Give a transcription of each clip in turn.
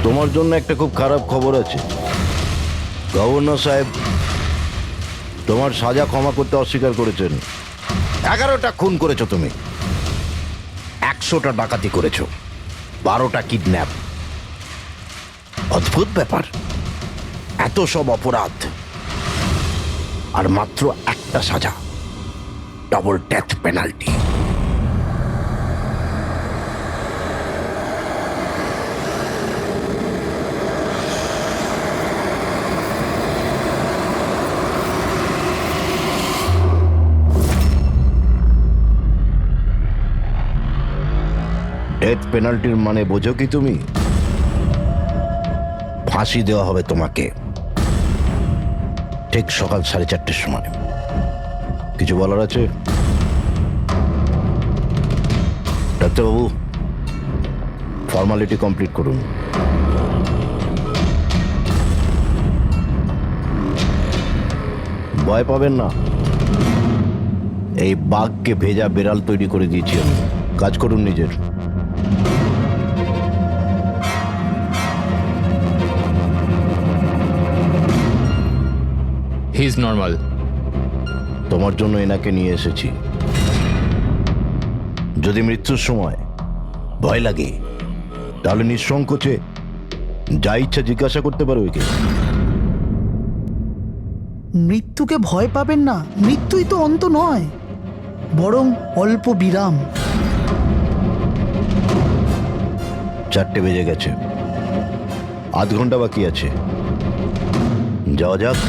তোমার জন্য একটা খুব খারাপ খবর আছে। গভর্নর সাহেব তোমার সাজা ক্ষমা করতে অস্বীকার করেছেন। 11টা খুন করেছো তুমি, 100টা ডাকাতি করেছো, 12টা কিডন্যাপ। অদ্ভুত ব্যাপার, এত সব অপরাধ আর মাত্র একটা সাজা, ডাবল ডেথ পেনাল্টি। ডেথ পেনাল্টির মানে বোঝো কি তুমি? ফাঁসি দেওয়া হবে তোমাকে ঠিক সকাল 4:30টার সময়। কিছু বলার আছে? ডাক্তারবাবু, ফর্মালিটি কমপ্লিট করুন। ভয় পাবেন না, এই বাঘকে ভেজা বিড়াল তৈরি করে দিয়েছি আমি। কাজ করুন নিজের। He is normal. তোমার জন্য এনাকে নিয়ে এসেছি। যদি মৃত্যুর সময় ভয় লাগে তাহলে নিঃসংকোচে যা ইচ্ছা জিজ্ঞাসা করতে পারো একে। মৃত্যুকে ভয় পাবেন না, মৃত্যুই তো অন্ত নয়, বরং অল্প বিরাম। 4টে বেজে গেছে, আধ ঘন্টা বাকি আছে, যাওয়া যাক।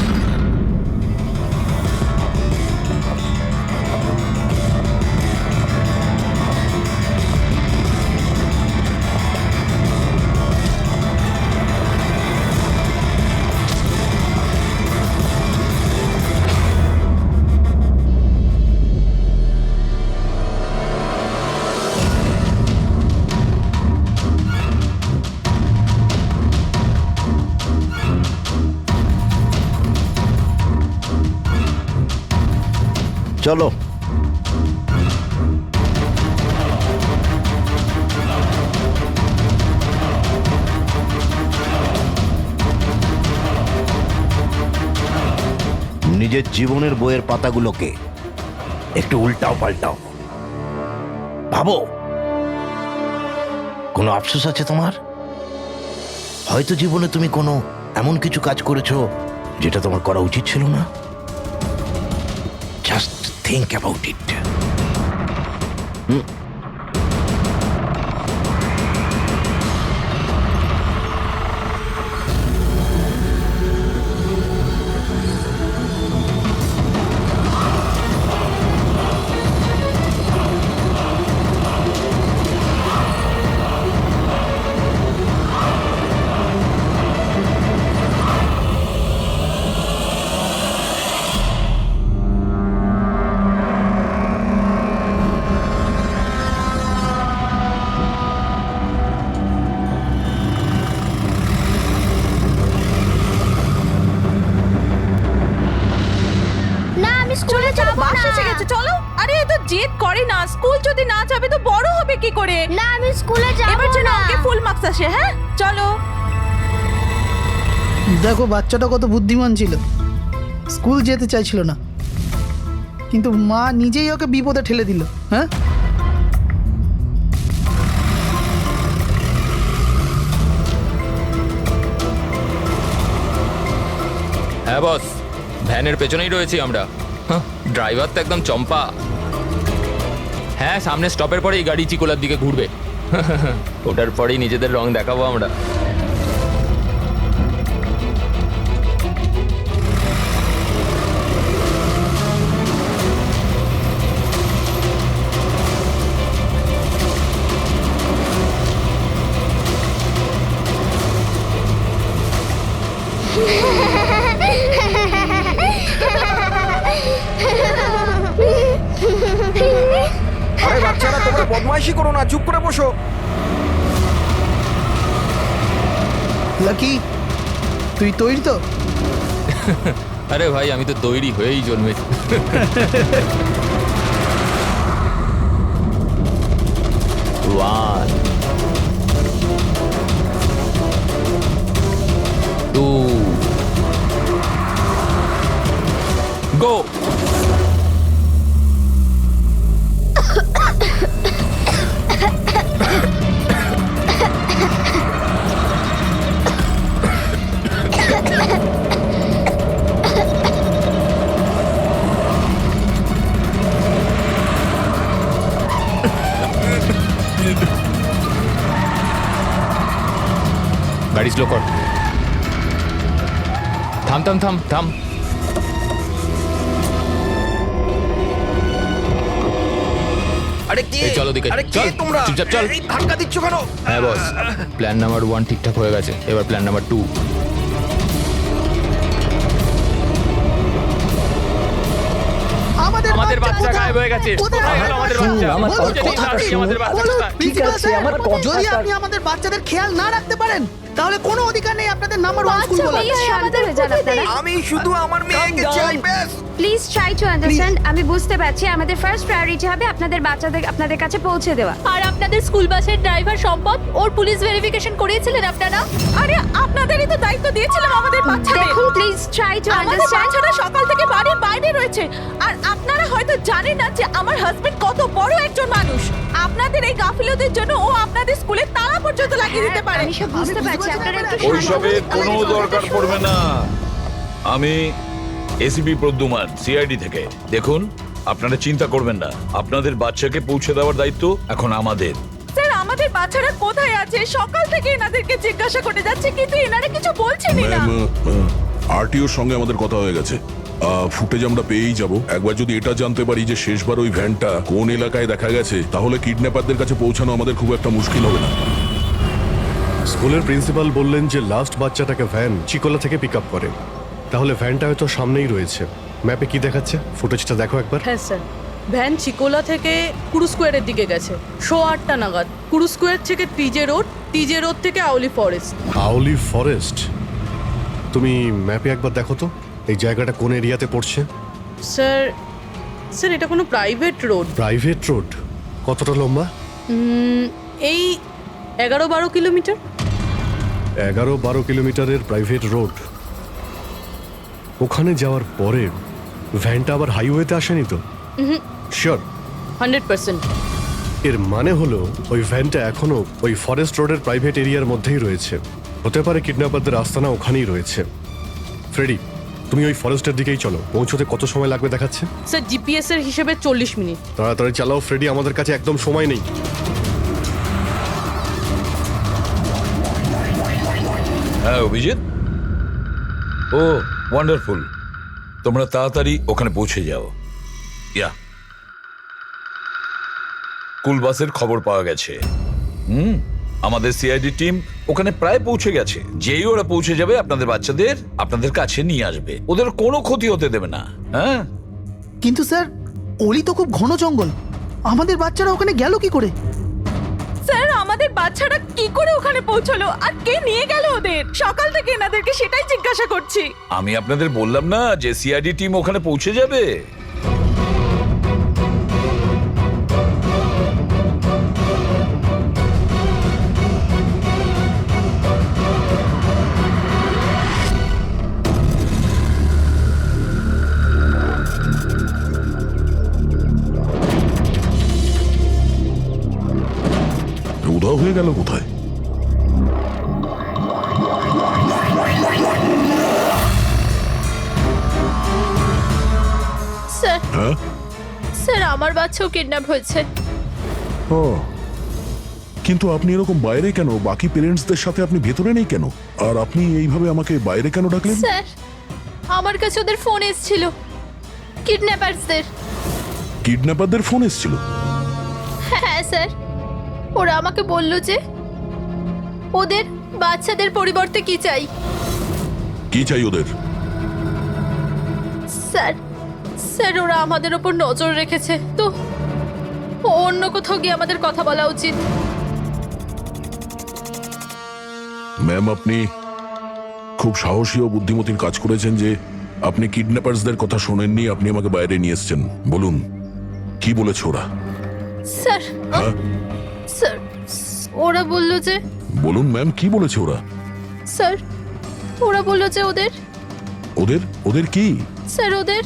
চলো। নিজের জীবনের বইয়ের পাতাগুলোকে একটু উল্টাও পাল্টাও, ভাবো কোনো আফসোস আছে তোমার? হয়তো জীবনে তুমি কোনো এমন কিছু কাজ করেছো যেটা তোমার করা উচিত ছিল না। Just think about it. চলো। আরে এ তো জেদ করে না, স্কুল যদি না যাবে তো বড় হবে কি করে? না আমি স্কুলে যাব না। এবার যেন ওকে ফুল মার্কস আসে। হ্যাঁ চলো। দেখো বাচ্চাটা কত বুদ্ধিমান ছিল, স্কুল যেতে চাইছিল না, কিন্তু মা নিজেই ওকে বিপদে ঠেলে দিল। হ্যাঁ, হ্যাঁ বস, ভ্যানের পেছনেই রয়েছি আমরা। ড্রাইভার তো একদম চম্পা। হ্যাঁ, সামনে স্টপের পরেই গাড়ি চিকোলার দিকে ঘুরবে। ওটার পরেই নিজেদের রং দেখাবো আমরা। আরে বাচ্চারা, তোমরা বদমাইশি করো না, চুপ করে বসো। লাকি, তুই তৈরি তো? আরে ভাই, আমি তো তৈরি হয়েই জন্মেছি। 1 2 গো। গাড়ি স্লো কর। থাম থাম থাম থাম। আরে কে? এই, চলো দিকে, আরে কে চল, তোমরা? চুপচাপ চল। এই ধাক্কা দিচ্ছ কেন? হ্যাঁ বস, প্ল্যান নাম্বার 1 ঠিকঠাক হয়ে গেছে, এবার প্ল্যান নাম্বার 2। আমাদের বাচ্চা গায়েব হয়ে গেছে। কোথায় গেল আমাদের বাচ্চা? বলুন, যদি না কোথায়? আসি, আমাদের বাচ্চা বলুন, কোথায়? ঠিক আছে, আছে, আমার কথা যদি থাক। আপনি আমাদের বাচ্চাদের খেয়াল না রাখতে পারেন তাহলে কোনো অধিকার নেই আপনাদের নাম্বার 1 স্কুল বলার। please শান্ত হয়ে যান আপনারা। আমি শুধু আমার মেয়েকে চাই ব্যাস। Please try to understand. আমি বুঝতে পারছি আমাদের ফার্স্ট প্রায়োরিটি হবে আপনাদের বাচ্চাদের আপনাদের কাছে পৌঁছে দেওয়া। আর আপনাদের স্কুল বাসের ড্রাইভার সম্পদ ওর পুলিশ ভেরিফিকেশন করিয়েছিলেন আপনারা? আরে আপনাদেরই তো দায়িত্ব দিয়েছিলাম আমাদের বাচ্চাদের। দেখুন প্লিজ ট্রাই টু আমাদের আন্ডারস্ট্যান্ড। বাচ্চারা সকাল থেকে বাড়ির বাইরে রয়েছে আর আপনারা হয়তো জানেন না যে আমার হাজবেন্ড কত বড় একজন মানুষ। আপনাদের এই গাফিলতির জন্য ও আপনাদের স্কুলে তালা পর্যন্ত লাগিয়ে দিতে পারে। আমি সব বুঝতে পারছি, আপনারা একটু শান্ত ওইসবের কোনো দরকার পড়বে না। আমি এসিপি প্রদ্যুমান, সিআইডি থেকে। দেখুন, আপনারা চিন্তা করবেন না, আপনাদের বাচ্চাকে পৌঁছে দেওয়ার দায়িত্ব এখন আমাদের। স্যার আমাদের বাচ্চারা কোথায় আছে? সকাল থেকে এনাদেরকে জিজ্ঞাসা করে যাচ্ছে কিন্তু এনারা কিছু বলছেনই না। আরটিওর সঙ্গে আমাদের কথা হয়ে গেছে। ফুটেজ আমরা পেয়েই যাব। একবার যদি এটা জানতে পারি যে শেষবার ওই ভ্যানটা কোন এলাকায় দেখা গেছে, তাহলে কিডন্যাপারদের কাছে পৌঁছানো আমাদের খুব একটা মুশকিল হবে না। স্কুলের প্রিন্সিপাল বললেন যে লাস্ট বাচ্চাটাকে ভ্যান চিকোলা থেকে পিক আপ করে, তাহলে ভ্যানটা হয়তো সামনেই রয়েছে। ম্যাপে কি দেখাচ্ছে? ফুটেজটা দেখো একবার। হ্যাঁ স্যার, ভ্যান চিকোলা থেকে কুরু স্কোয়ারের দিকে গেছে 8:30 নাগাদ। কুরু স্কোয়ার থেকে টিজে রোড থেকে আউলি ফরেস্ট। আউলি ফরেস্ট? তুমি ম্যাপে একবার দেখো তো এই জায়গাটা কোন এরিয়াতে পড়ছে। স্যার এটা কোনো প্রাইভেট রোড। Private road? কতটা লম্বা? এই 11-12 কিলোমিটার। 11-12 কিলোমিটারের প্রাইভেট রোড। ওখানে যাওয়ার পরে ভ্যানটা আবার হাইওয়েতে আসেনি তো? শিওর? 100%। এর মানে হলো ওই ভ্যানটা এখনো ওই ফরেস্ট রোডের প্রাইভেট এরিয়ার মধ্যেই রয়েছে। হতে পারে কিডন্যাপারদের আস্তানা ওখানেই রয়েছে। ফ্রেডি, তুমি ওই ফরেস্টের দিকেই চলো। পৌঁছতে কত সময় লাগবে দেখাচ্ছে? স্যার জিপিএস এর হিসেবে 40 মিনিট। তাড়াতাড়ি চালাও ফ্রেডি, আমাদের কাছে একদম সময় নেই। হ্যাঁ অভিজিৎ, ও ওয়ান্ডারফুল। তোমরা তাড়াতাড়ি ওখানে পৌঁছে যাও। ইয়া, স্কুল বাসের খবর পাওয়া গেছে। আমাদের সিআইডি টিম ওখানে প্রায় পৌঁছে গেছে। যেই ওরা পৌঁছে যাবে আপনাদের বাচ্চাদের আপনাদের কাছে নিয়ে আসবে। ওদের কোনো ক্ষতি হতে দেবে না। হ্যাঁ, কিন্তু স্যার অলি তো খুব ঘন জঙ্গল, আমাদের বাচ্চারা ওখানে গেল কি করে? স্যার আমাদের বাচ্চারা কি করে ওখানে পৌঁছলো আর কে নিয়ে গেল ওদের? সকাল থেকে এনাদেরকে সেটাই জিজ্ঞাসা করছি। আমি আপনাদের বললাম না যে সিআইডি টিম ওখানে পৌঁছে যাবে। উধাও হয়ে গেল কোথায়? স্যার হ্যাঁ? স্যার আমার বাচ্চাও কিডন্যাপ হয়েছে। ও, কিন্তু আপনি এরকম বাইরে কেন? বাকি পেরেন্টসদের সাথে আপনি ভেতরে নেই কেন? আর আপনি এইভাবে আমাকে বাইরে কেন ডাকলেন? স্যার আমার কাছে ওদের ফোন এসেছিল, কিডন্যাপারসদের। কিডন্যাপারদের ফোন এসেছিল? হ্যাঁ স্যার, ওরা আমাকে বলল যে ওদের বাচ্চাদের পরিবর্তে কি চাই। কি চাই ওদের? স্যার স্যার ওরা আমাদের ওপর নজর রেখেছে, তো অন্য কোথাও গিয়ে আমাদের কথা বলা উচিত। ম্যাম, আপনি খুব সাহসী ও বুদ্ধিমতীর কাজ করেছেন যে আপনি কিডন্যাপারসদের কথা শোনেননি, আপনি আমাকে বাইরে নিয়ে এসেছেন। বলুন কি বলেছে ওরা? স্যার হ্যাঁ? স্যার ওরা বললো যে বলুন ম্যাম, কি বলেছে ওরা? স্যার ওরা বললো যে ওদের ওদের ওদের কি? স্যার ওদের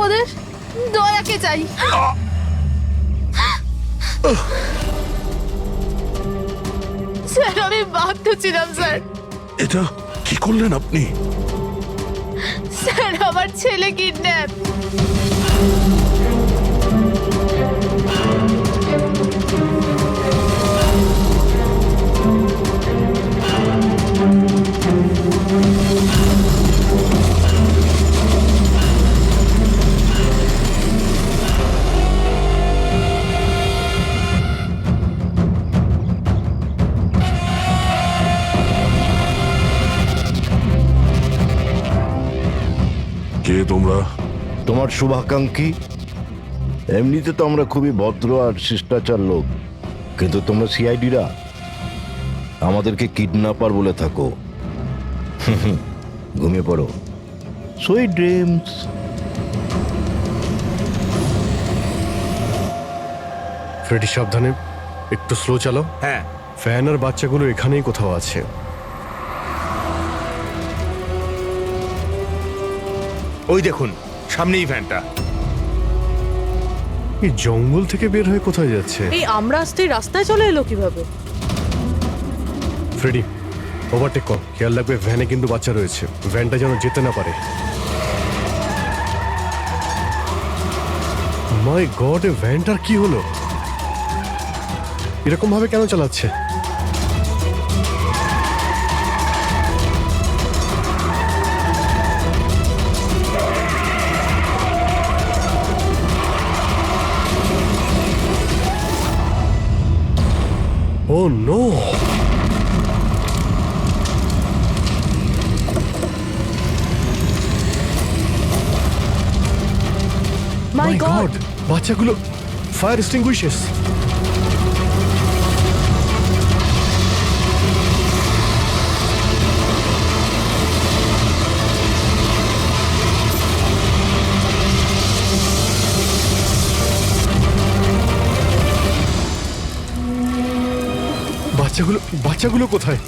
ওদের দয়াকে চাই। স্যার আমি বাধ্য ছিলাম স্যার। এটা কি করলেন আপনি? স্যার আমার ছেলে কিডন্যাপ। কে তোমরা? তোমার শুভাকাঙ্ক্ষী। এমনিতে তো আমরা খুবই ভদ্র আর শিষ্টাচার লোক, কিন্তু তোমরা সিআইডিরা আমাদেরকে কিডন্যাপার বলে থাকো। ঘুমিয়ে পড়ো, সুইট ড্রিমস। ফ্রেডি সাবধানে, একটু স্লো চালাও। হ্যাঁ ফ্যান আর বাচ্চাগুলো এখানেই কোথাও আছে। ওই দেখুন সামনেই ভ্যানটা। এই জঙ্গল থেকে বের হয়ে কোথায় যাচ্ছে? এই আমরা আসতেই রাস্তায় চলে এলো কিভাবে? ফ্রেডি ওভারটেক কর, খেয়াল রাখবে ভ্যানে কিন্তু বাচ্চা রয়েছে, ভ্যানটা যেন যেতে না পারে। মাই গড, এ ভ্যানটার কি হলো? এরকম ভাবে কেন চালাচ্ছে? Oh no! মাই গড, বাচ্চাগুলো ফায়ার এক্সটিংগুইশার্স। বাচ্চাগুলো কোথায়?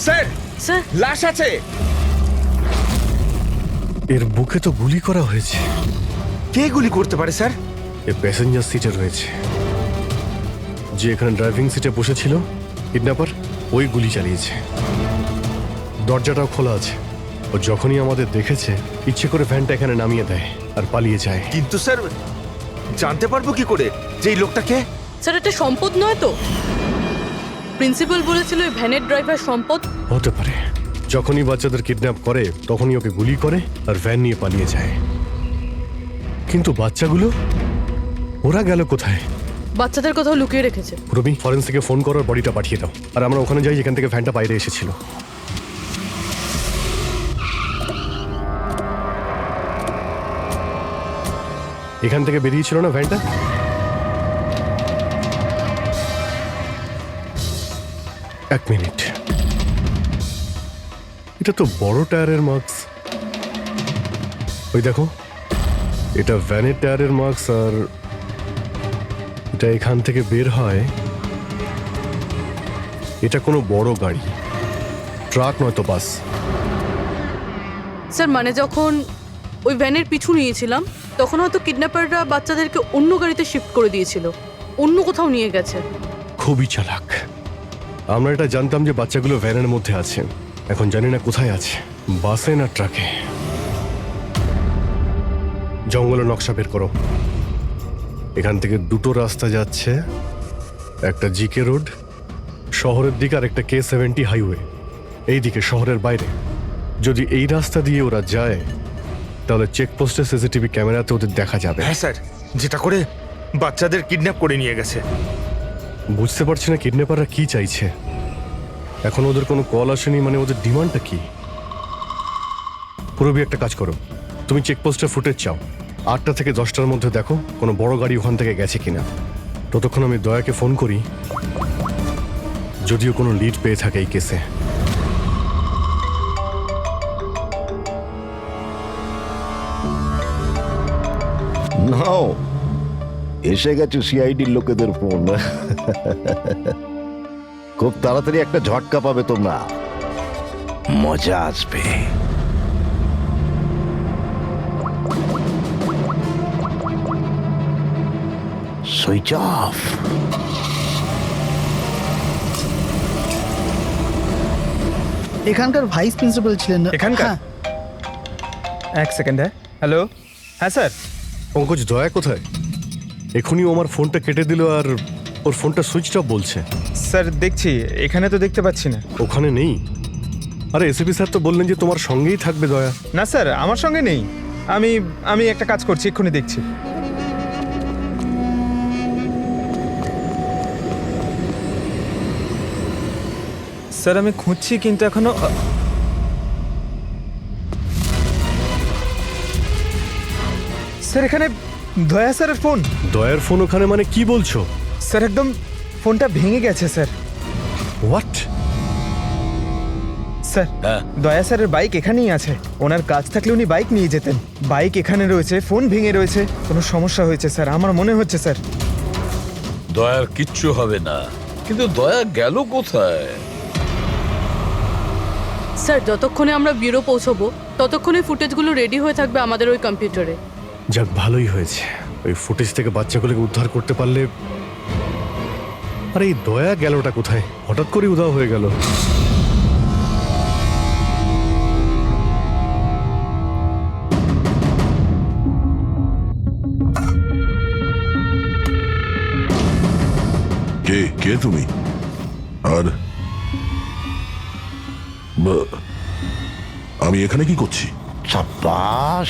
স্যার স্যার লাশ আছে। এর বুকে তো গুলি করা হয়েছে। কে গুলি করতে পারে স্যার? এ প্যাসেঞ্জার সিটে রয়েছে। যে এখানে ড্রাইভিং সিটে বসেছিল কিডন্যাপার, ওই গুলি চালিয়েছে। দরজাটাও খোলা আছে। ও যখনই আমাদের দেখেছে ইচ্ছে করে ভ্যানটা এখানে নামিয়ে দেয় আর পালিয়ে যায়। কিন্তু স্যার জানতে পারবো কি করে যে এই লোকটাকে? স্যার এটা সম্পদ নয় তো? প্রিন্সিপাল বলেছিল এই ভ্যানের ড্রাইভার সম্পদ। হতে পারে। যখনই বাচ্চাদের কিডন্যাপ করে তখনই ওকে গুলি করে আর ভ্যান নিয়ে পালিয়ে যায়। কিন্তু বাচ্চাগুলো ওরা গেল কোথায়? বাচ্চাদের কোথাও লুকিয়ে রেখেছে। রবি, ফরেন্সিকে ফোন করার বডিটা পাঠিয়ে দাও, আর আমরা ওখানে যাই যেখান থেকে ভ্যানটা বাইরে এসেছিল। এখান থেকে বেরিয়েছিল না ভ্যানটা? এক মিনিট, এটা তো বড় টায়ারের মার্কস। ওই দেখো, এটা ভ্যানের টায়ারের মার্কস, আর এটা এখান থেকে বের হয়। এটা কোনো বড় গাড়ি, ট্রাক নয়তো বাস। স্যার মানে যখন ওই ভ্যানের পিছু নিয়েছিলাম তখন হয়তো কিডন্যাপাররা বাচ্চাদেরকে অন্য গাড়িতে শিফট করে দিয়েছিল, অন্য কোথাও নিয়ে গেছে। খুবই চালাক। আমরা এটা জানতাম যে বাচ্চাগুলো ভ্যানের মধ্যে আছে, এখন জানি না কোথায় আছে, বাসে না ট্রাকে। জঙ্গলের নকশা বের করো। এখান থেকে দুটো রাস্তা যাচ্ছে, একটা জিকে রোড শহরের দিকে আর একটা K70 হাইওয়ে এই দিকে শহরের বাইরে। যদি এই রাস্তা দিয়ে ওরা যায় তাহলে চেকপোস্টে সিসিটিভি ক্যামেরাতে ওদের দেখা যাবে। হ্যাঁ স্যার, যেটা করে বাচ্চাদের কিডন্যাপ করে নিয়ে গেছে। বুঝতে পারছি না কিডন্যাপাররা কি চাইছে। এখন ওদের কোনো কল আসেনি, মানে ওদের ডিমান্ডটা কি? পুরবি একটা কাজ করো, তুমি চেকপোস্টের ফুটেজ চাও, 8টা থেকে 10টার মধ্যে দেখো কোনো বড় গাড়ি ওখান থেকে গেছে কিনা। ততক্ষণ আমি দয়াকে ফোন করি, যদিও কোনো লিড পেয়ে থাকে এই কেসে। নাও, এসে গেছে সিআইডির লোকেদের ফোন। খুব তাড়াতাড়ি একটা ঝটকা পাবে তোমরা, মজা আসবে। Switch off. এখানকার ভাইস প্রিন্সিপাল ছিলেন না? এখানকার? হ্যাঁ। এক সেকেন্ড। হ্যালো, হ্যাঁ স্যার। পঙ্কজ, দয়া কোথায়? এখনই ও আমার ফোনটা কেটে দিল আর ওর ফোনটা সুইচ অফ বলছে। স্যার দেখছি, এখানে তো দেখতে পাচ্ছি না। ওখানে নেই? আরে এসিপি স্যার তো বললেন যে তোমার সঙ্গেই থাকবে দয়া। না স্যার, আমার সঙ্গে নেই। আমি একটা কাজ করছি, এক্ষুনি দেখছি। স্যার আমি খুঁজছি কিন্তু এখনো স্যার এখানে দয়া স্যারের ফোন। দয়ার ফোন ওখানে মানে কি বলছো? স্যার একদম ফোনটা ভেঙে গেছে স্যার। হোয়াট? স্যার দয়া স্যারের বাইক এখানেই আছে। ওনার কাজ থাকলে উনি বাইক নিয়ে যেতেন। বাইক এখানে রয়েছে, ফোন ভেঙে রয়েছে। কোনো সমস্যা হয়েছে স্যার, আমার মনে হচ্ছে স্যার। দয়ার কিচ্ছু হবে না, কিন্তু দয়া গেল কোথায়? স্যার যতক্ষণে আমরা ব্যুরো পৌঁছবো ততক্ষণে ফুটেজগুলো রেডি হয়ে থাকবে আমাদের ওই কম্পিউটারে। যাক, ভালোই হয়েছে। ওই ফুটেজ থেকে বাচ্চাগুলোকে উদ্ধার করতে পারলে। আরে এই দয়া গেলটা কোথায়? হঠাৎ করে উধাও হয়ে গেল। কে কে তুমি? আর আমি এখানে কি করছি? সাব্বাস,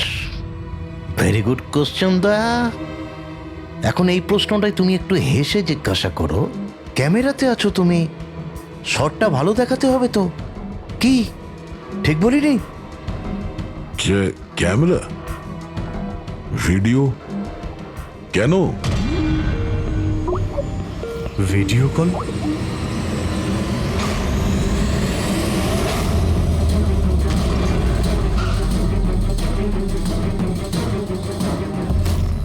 ভেরি গুড কোশ্চেন দয়া। এখন এই প্রশ্নটাই তুমি একটু হেসে জিজ্ঞাসা করো। ক্যামেরাতে আছো তুমি, শটটা ভালো দেখাতে হবে তো। কি ঠিক বলিনি? যে ক্যামেরা, ভিডিও, কেন? Video call?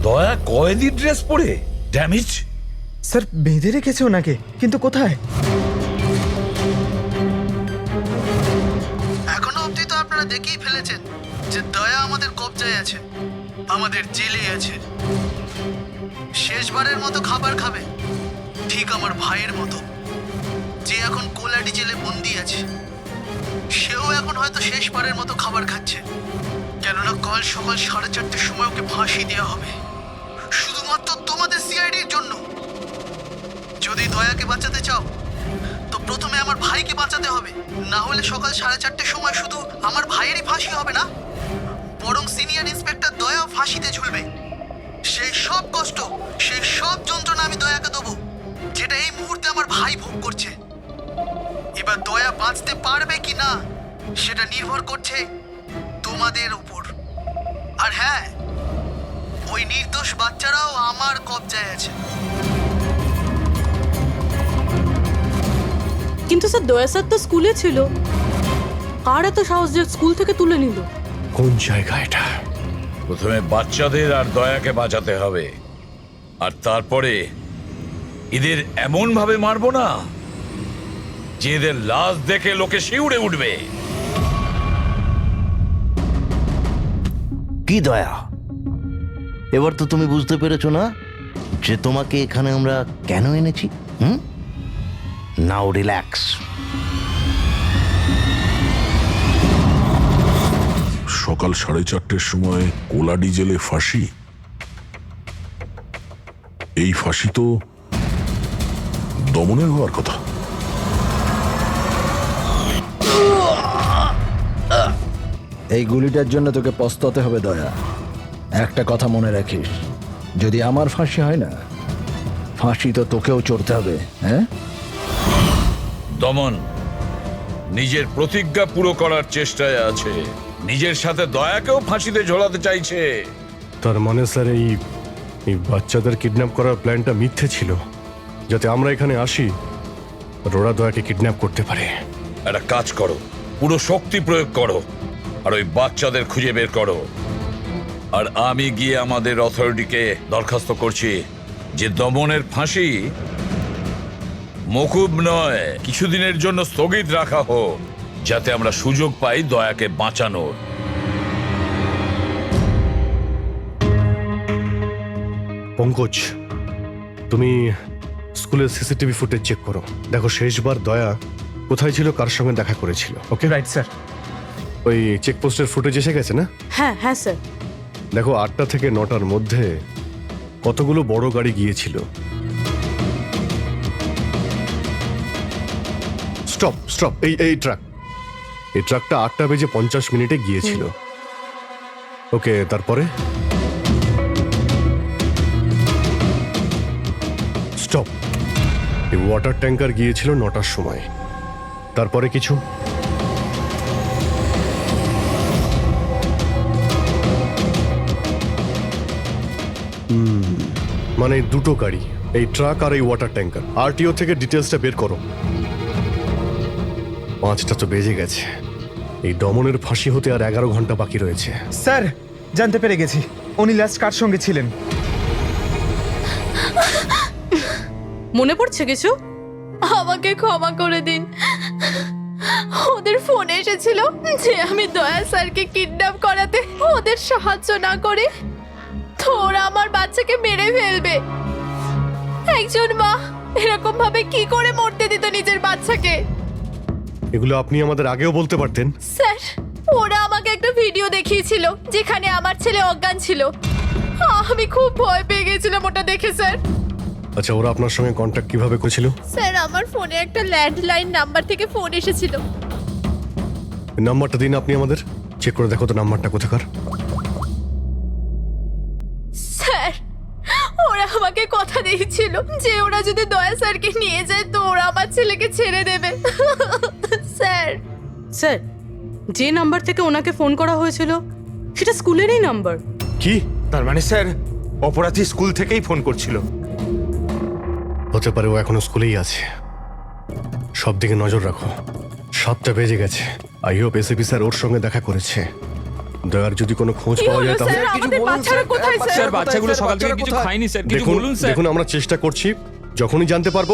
দয়া কয়েদি ড্রেস পরে ড্যামেজ। স্যার বেঁধে রেখেছে ওনাকে, কিন্তু কোথায়? এখনো অবধি তো আপনারা দেখেই ফেলেছেন যে দয়া আমাদের কবজায় আছে, আমাদের জেলে আছে। শেষবারের মতো খাবার খাবে, ঠিক আমার ভাইয়ের মতো, যে এখন কোলাডি জেলে বন্দি আছে। সেও এখন হয়তো শেষবারের মতো খাবার খাচ্ছে, কেননা কাল সকাল 4:30টার সময় ওকে ফাঁসি দেওয়া হবে, শুধুমাত্র তোমাদের সিআইডির জন্য। যদি দয়াকে বাঁচাতে চাও তো প্রথমে আমার ভাইকে বাঁচাতে হবে, না হলে সকাল 4:30টার সময় শুধু আমার ভাইয়েরই ফাঁসি হবে না, বরং সিনিয়র ইন্সপেক্টর দয়াও ফাঁসিতে ঝুলবে। সেই সব কষ্ট, সেই সব যন্ত্রণা আমি দয়াকে দেবো, যেটা এই মুহূর্তে আমার ভাই ভোগ করছে। এবার দয়া বাঁচতে পারবে কি না সেটা নির্ভর করছে তোমাদের উপর। আর হ্যাঁ, ওই নির্দোষ বাচ্চারাও আমার কবজায় আছে। কিন্তু স্যার দয়া স্যার তো স্কুলে ছিল, আর এত সাহস যে স্কুল থেকে তুলে নিল? কোন জায়গা এটা? প্রথমে বাচ্চাদের আর দয়াকে বাঁচাতে হবে, আর তারপরে এদের এমন ভাবে মারবো না যে এদের লাশ দেখে লোকে শিউরে উঠবে। কি দয়া, এবার তো তুমি বুঝতে পেরেছো না যে তোমাকে এখানে আমরা কেন এনেছি? নাও রিল্যাক্স। সকাল 4:30টার সময় কোলাডি জেলে ফাঁসি? এই ফাঁসি তো দমনের হওয়ার কথা। এই গুলিটার জন্য তোকে পস্তাতে হবে দয়া। একটা কথা মনে রাখিস, যদি আমার ফাঁসি হয় না, ফাঁসি তো তোকেও চড়তে হবে। হ্যাঁ দমন নিজের প্রতিজ্ঞা পুরো করার চেষ্টায় আছে, নিজের সাথে দয়াকেও ফাঁসিতে ঝোলাতে চাইছে। তার মানে স্যার এই বাচ্চাদের কিডন্যাপ করার প্ল্যানটা মিথ্যে ছিল, যাতে আমরা এখানে আসি আর ওরা দয়াকে কিডন্যাপ করতে পারে। একটা কাজ করো, পুরো শক্তি প্রয়োগ করো আর ওই বাচ্চাদের খুঁজে বের করো। আর আমি গিয়ে আমাদের অথরিটিকে দরখাস্ত করছি যে দমনের ফাঁসি মকুব নয়, কিছুদিনের জন্য স্থগিত রাখা হোক, যাতে আমরা সুযোগ পাই দয়াকে বাঁচানোর। পঙ্কজ, তুমি স্কুলের সিসিটিভি ফুটেজ চেক করো, দেখো শেষবার দয়া কোথায় ছিল, কার সঙ্গে দেখা করেছিল। Okay right sir. ওই চেকপোস্টের ফুটেজ এসে গেছে না? হ্যাঁ হ্যাঁ স্যার। দেখো 8টা থেকে 9টার মধ্যে কতগুলো বড় গাড়ি গিয়েছিল। স্টপ স্টপ, এই ট্রাকটা 8টা বেজে 50 মিনিটে গিয়েছিল। ওকে, তারপরে স্টপ, এই ওয়াটার ট্যাঙ্কার গিয়েছিল 9টার সময়। তারপরে কিছু? মানে দুটো গাড়ি, এই ট্রাক আর এই ওয়াটার ট্যাঙ্কার। আরটিও থেকে ডিটেলসটা বের করো। 5টা তো বেজে গেছে, এই দমনের ফাঁসি হতে আর 11 ঘন্টা বাকি রয়েছে। স্যার, জানতে পেরে গেছি উনি লাস্ট কার সঙ্গে ছিলেন। মনে পড়ছে কিছু? আমাকে ক্ষমা করে দিন। ওদের ফোনে এসেছিল যে আমি দয়া স্যারকে কিডন্যাপ করাতে ওদের সাহায্য না করে তো ওরা আমার বাচ্চাকে মেরে ফেলবে। একজন মা এরকম ভাবে কি করে মরতে দিত নিজের বাচ্চাকে? এগুলো আপনি আমাদের আগেও বলতে পারতেন। স্যার, ওরা আমাকে একটা ভিডিও দেখিয়েছিল যেখানে আমার ছেলে অজ্ঞান ছিল। আমি খুব ভয় পেয়ে গেছিলাম ওটা দেখে স্যার। আচ্ছা, ওরা আপনার সঙ্গে কন্ট্যাক্ট কিভাবে করেছিল? স্যার, আমার ফোনে একটা ল্যান্ডলাইন নাম্বার থেকে ফোন এসেছিল। নাম্বারটা দিন আপনি আমাদের, চেক করে দেখো তো নাম্বারটা কোথাকার। স্যার, ওরা আমাকে কথা দিয়েছিল যে ওরা যদি দয়া স্যারকে নিয়ে যায় তো ওরা আমার ছেলেকে ছেড়ে দেবে। স্যার, স্যার, যে নাম্বার থেকে ওনাকে ফোন করা হয়েছিল সেটা স্কুলেরই নাম্বার। কি? তার মানে স্যার, অপরাধী স্কুল থেকেই ফোন করছিল। হতে পারে ও এখনো স্কুলেই আছে। সব দিকে নজর রাখো। 7টা বেজে গেছে। আই হোপ এসিপি স্যার ওর সঙ্গে দেখা করেছে। দয়ার যদি কোনো খোঁজ কি পাওয়া হলো যায় তাহলে। স্যার? আমাদের বাচ্চারা কোথায় স্যার? স্যার, বাচ্চাগুলো সকাল থেকে কিছু খায়নি স্যার, কিছু দেখুন বলুন স্যার। দেখুন, আমরা চেষ্টা করছি, যখনই জানতে পারবো।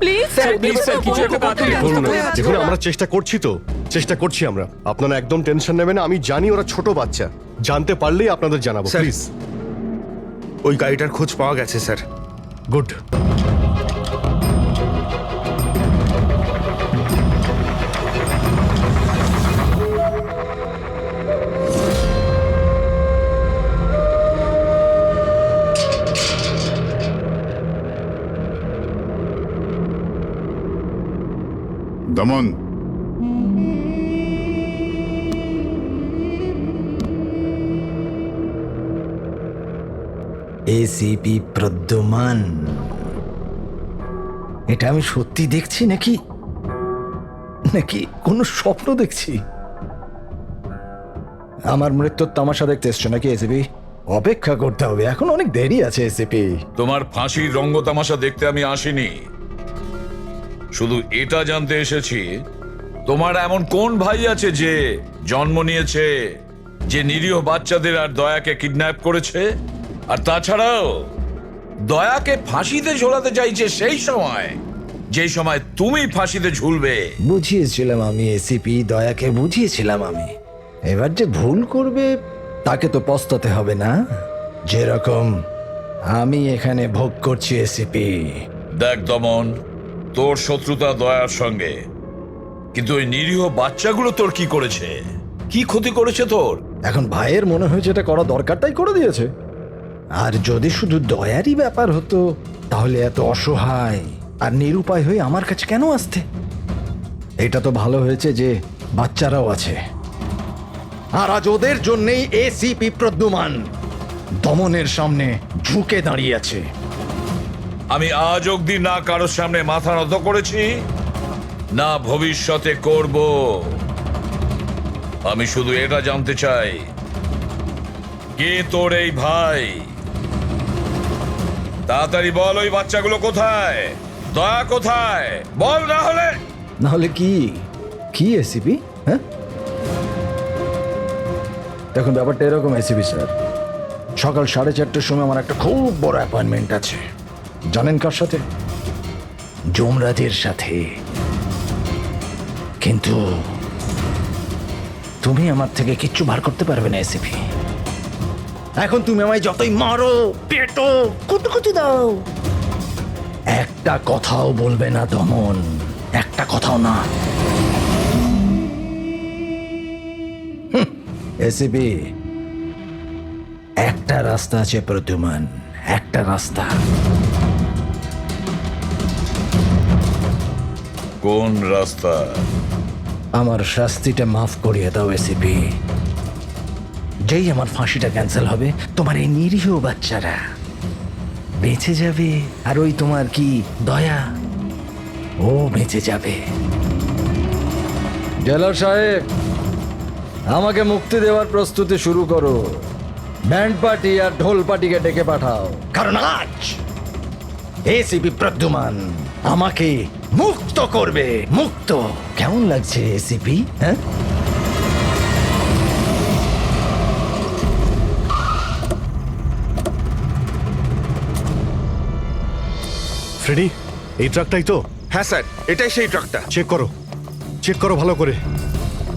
প্লিজ স্যার, প্লিজ স্যার, কিছু একটা তাড়াতাড়ি দেখুন করুন। দেখুন, আমরা চেষ্টা করছি আমরা। আপনারা একদম টেনশন নেবেন না। আমি জানি ওরা ছোট বাচ্চা, জানতে পারলেই আপনাদের জানাবো। Sir, please. ওই গাড়িটার খোঁজ পাওয়া গেছে স্যার। গুড। দমন, এসিপি প্রদ্যুমান, এটা আমি সত্যি দেখছি নাকি নাকি কোনো স্বপ্ন দেখছি? আমার মৃত্যুর তামাশা দেখতে এসছো নাকি এসিপি? অপেক্ষা করতে হবে, এখন অনেক দেরি আছে এসিপি। তোমার ফাঁসির রঙ্গতামাশা দেখতে আমি আসিনি, শুধু এটা জানতে এসেছি তোমার এমন কোন ভাই আছে যে জন্ম নিয়েছে, যে নিরীহ বাচ্চাদের আর দয়াকে কিডন্যাপ করেছে, আর তাছাড়াও দয়াকে ফাঁসিতে ঝোলাতে চাইছে সেই সময় যেই সময় তুমি ফাঁসিতে ঝুলবে। বুঝিয়েছিলাম আমি এসিপি, দয়াকে বুঝিয়েছিলাম আমি। এবার যে ভুল করবে তাকে তো পস্তাতে হবে না, যেরকম আমি এখানে ভোগ করছি এসিপি। দেখ দমন, তোর শত্রুতা দয়ার সঙ্গে, কিন্তু ওই নিরীহ বাচ্চাগুলো তোর কি করেছে, কি ক্ষতি করেছে তোর? এখন ভাইয়ের মনে হয়েছে এটা করা দরকার তাই করে দিয়েছে। আর যদি শুধু দয়ারই ব্যাপার হতো তাহলে এত অসহায় আর নিরুপায় হয়ে আমার কাছে কেন আসতে? এটা তো ভালো হয়েছে যে বাচ্চারাও আছে, আর আজ ওদের জন্যই এসিপি প্রদ্যুমান দমনের সামনে ঝুঁকে দাঁড়িয়ে আছে। আমি আজ অব্দি না কারোর সামনে মাথা নত করেছি, না ভবিষ্যতে করব। আমি শুধু এটা জানতে চাই, কে তোর এই ভাই? তাড়াতাড়ি বল, ওই বাচ্চাগুলো কোথায়? দয়া কোথায়? বল, না হলে কি কি এসিপি? হ্যাঁ, দেখুন ব্যাপারটা এরকম এসিবি স্যার, সকাল 4:30টার সময় আমার একটা খুব বড় অ্যাপয়েন্টমেন্ট আছে। জানেন কার সাথে? যমরাজের সাথে। কিন্তু তুমি আমার থেকে কিচ্ছু বার করতে পারবে না এসিপি। এখন তুমি আমায় যতই মারো, পেটো, কুটুকুটি দাও, একটা কথাও বলবে না দমন, একটা কথাও না। এসিপি, একটা রাস্তা আছে প্রদ্যুমান, একটা রাস্তা। কোন রাস্তা? আমার শাস্তিটা মাফ করিয়ে দাও এসিপি। যেই আমার ফাঁসিটা ক্যান্সেল হবে, তোমার এই নিরীহ বাচ্চারা বেঁচে যাবে, আর ওই তোমার কি দয়া, ও বেঁচে যাবে। জেলার সাহেব, আমাকে মুক্তি দেওয়ার প্রস্তুতি শুরু করো। ব্যান্ড পার্টি আর ঢোল পার্টিকে ডেকে পাঠাও, কারণ আজ এসিপি প্রদ্যুমান আমাকে মুক্ত করবে। মুক্ত কেমন লাগছে এসিপি? হ্যাঁ, ফ্রেডি, এই ট্রাকটাই তো? হ্যাঁ স্যার, এটাই সেই ট্রাকটা। চেক করো ভালো করে।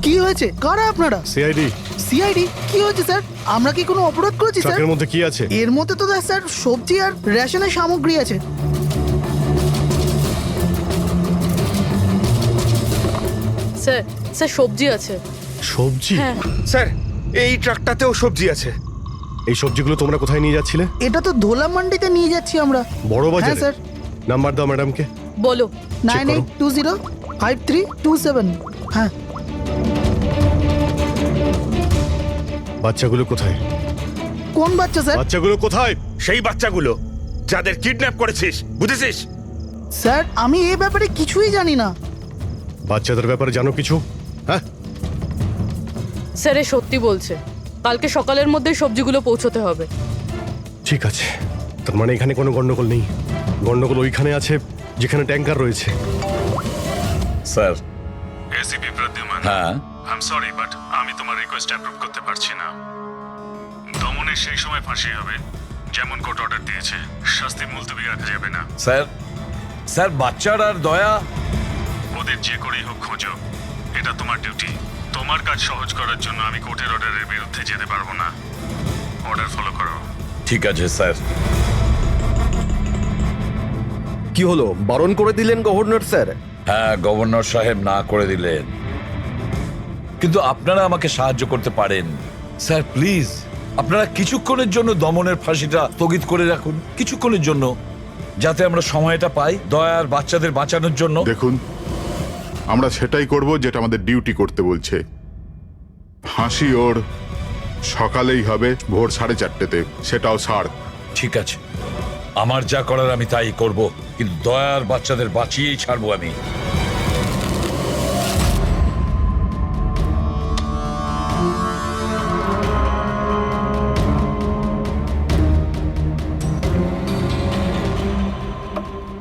কি হয়েছে? কারা আপনারা? সিআইডি। সিআইডি? কি হয়েছে স্যার? আমরা কি কোনো অপরাধ করেছি স্যার? ট্রাকের মধ্যে কি আছে? এর মধ্যে তো স্যার সবজি আর রেশনের সামগ্রী আছে। স্যার, স্যার সবজি আছে। সবজি? হ্যাঁ। স্যার, এই ট্রাকটাতেও সবজি আছে। এই সবজিগুলো তোমরা কোথায় নিয়ে যাচ্ছিলে? এটা তো ধোলা মান্ডিতে নিয়ে যাচ্ছি আমরা। বড় হ্যাঁ বাজারে? স্যার। নাম্বার দাও ম্যাডামকে। বলো। 98205327। হ্যাঁ। বাচ্চাগুলো কোথায়? কোন বাচ্চা স্যার? বাচ্চাগুলো কোথায়? সেই বাচ্চাগুলো যাদের কিডন্যাপ করেছিস, বুঝেছিস? স্যার, আমি এই ব্যাপারে কিছুই জানি না। বাচ্চাদের ব্যাপারে জানো কিছু? হ্যাঁ, স্যার এ সত্যি বলছে। কালকে সকালের মধ্যে সবজিগুলো পৌঁছতে হবে। ঠিক আছে। তার মানে এখানে কোনো গন্ডগোল নেই। গন্ডগোল ওইখানে আছে যেখানে ট্যাঙ্কার রয়েছে। স্যার। এসিপি প্রদ্যুমান, হ্যাঁ, আই এম সরি বাট আমি তোমার রিকোয়েস্ট অ্যাপ্রুভ করতে পারছি না। দমনের সেই সময় ফাঁসি হবে যেমন কোর্ট অর্ডার দিয়েছে, শাস্তি মুলতবি রাখা যাবে না। স্যার বাচ্চার আর দয়া, ওদের যে করেই হোক খোঁজো, এটা তোমার ডিউটি। তোমার কাজ সহজ করার জন্য আমি কোর্টের অর্ডারের বিরুদ্ধে যেতে পারবো না। অর্ডার ফলো করো। ঠিক আছে স্যার। কি হলো, বারণ করে দিলেন গভর্নর স্যার? হ্যাঁ, গভর্নর সাহেব না করে দিলেন, কিন্তু আপনারা আমাকে সাহায্য করতে পারেন। স্যার প্লিজ, আপনারা কিছুক্ষণের জন্য দমনের ফাঁসিটা স্থগিত করে রাখুন, কিছুক্ষণের জন্য, যাতে আমরা সময়টা পাই দয়ার বাচ্চাদের বাঁচানোর জন্য। দেখুন, আমরা সেটাই করব যেটা আমাদের ডিউটি করতে বলছে। ফাঁসি ওর সকালেই হবে, ভোর 4:30-তে, সেটাও ছাড়। ঠিক আছে, আমার যা করার আমি তাই করব, কিন্তু দয়ার বাচ্চাদের বাঁচিয়েই ছাড়বো আমি।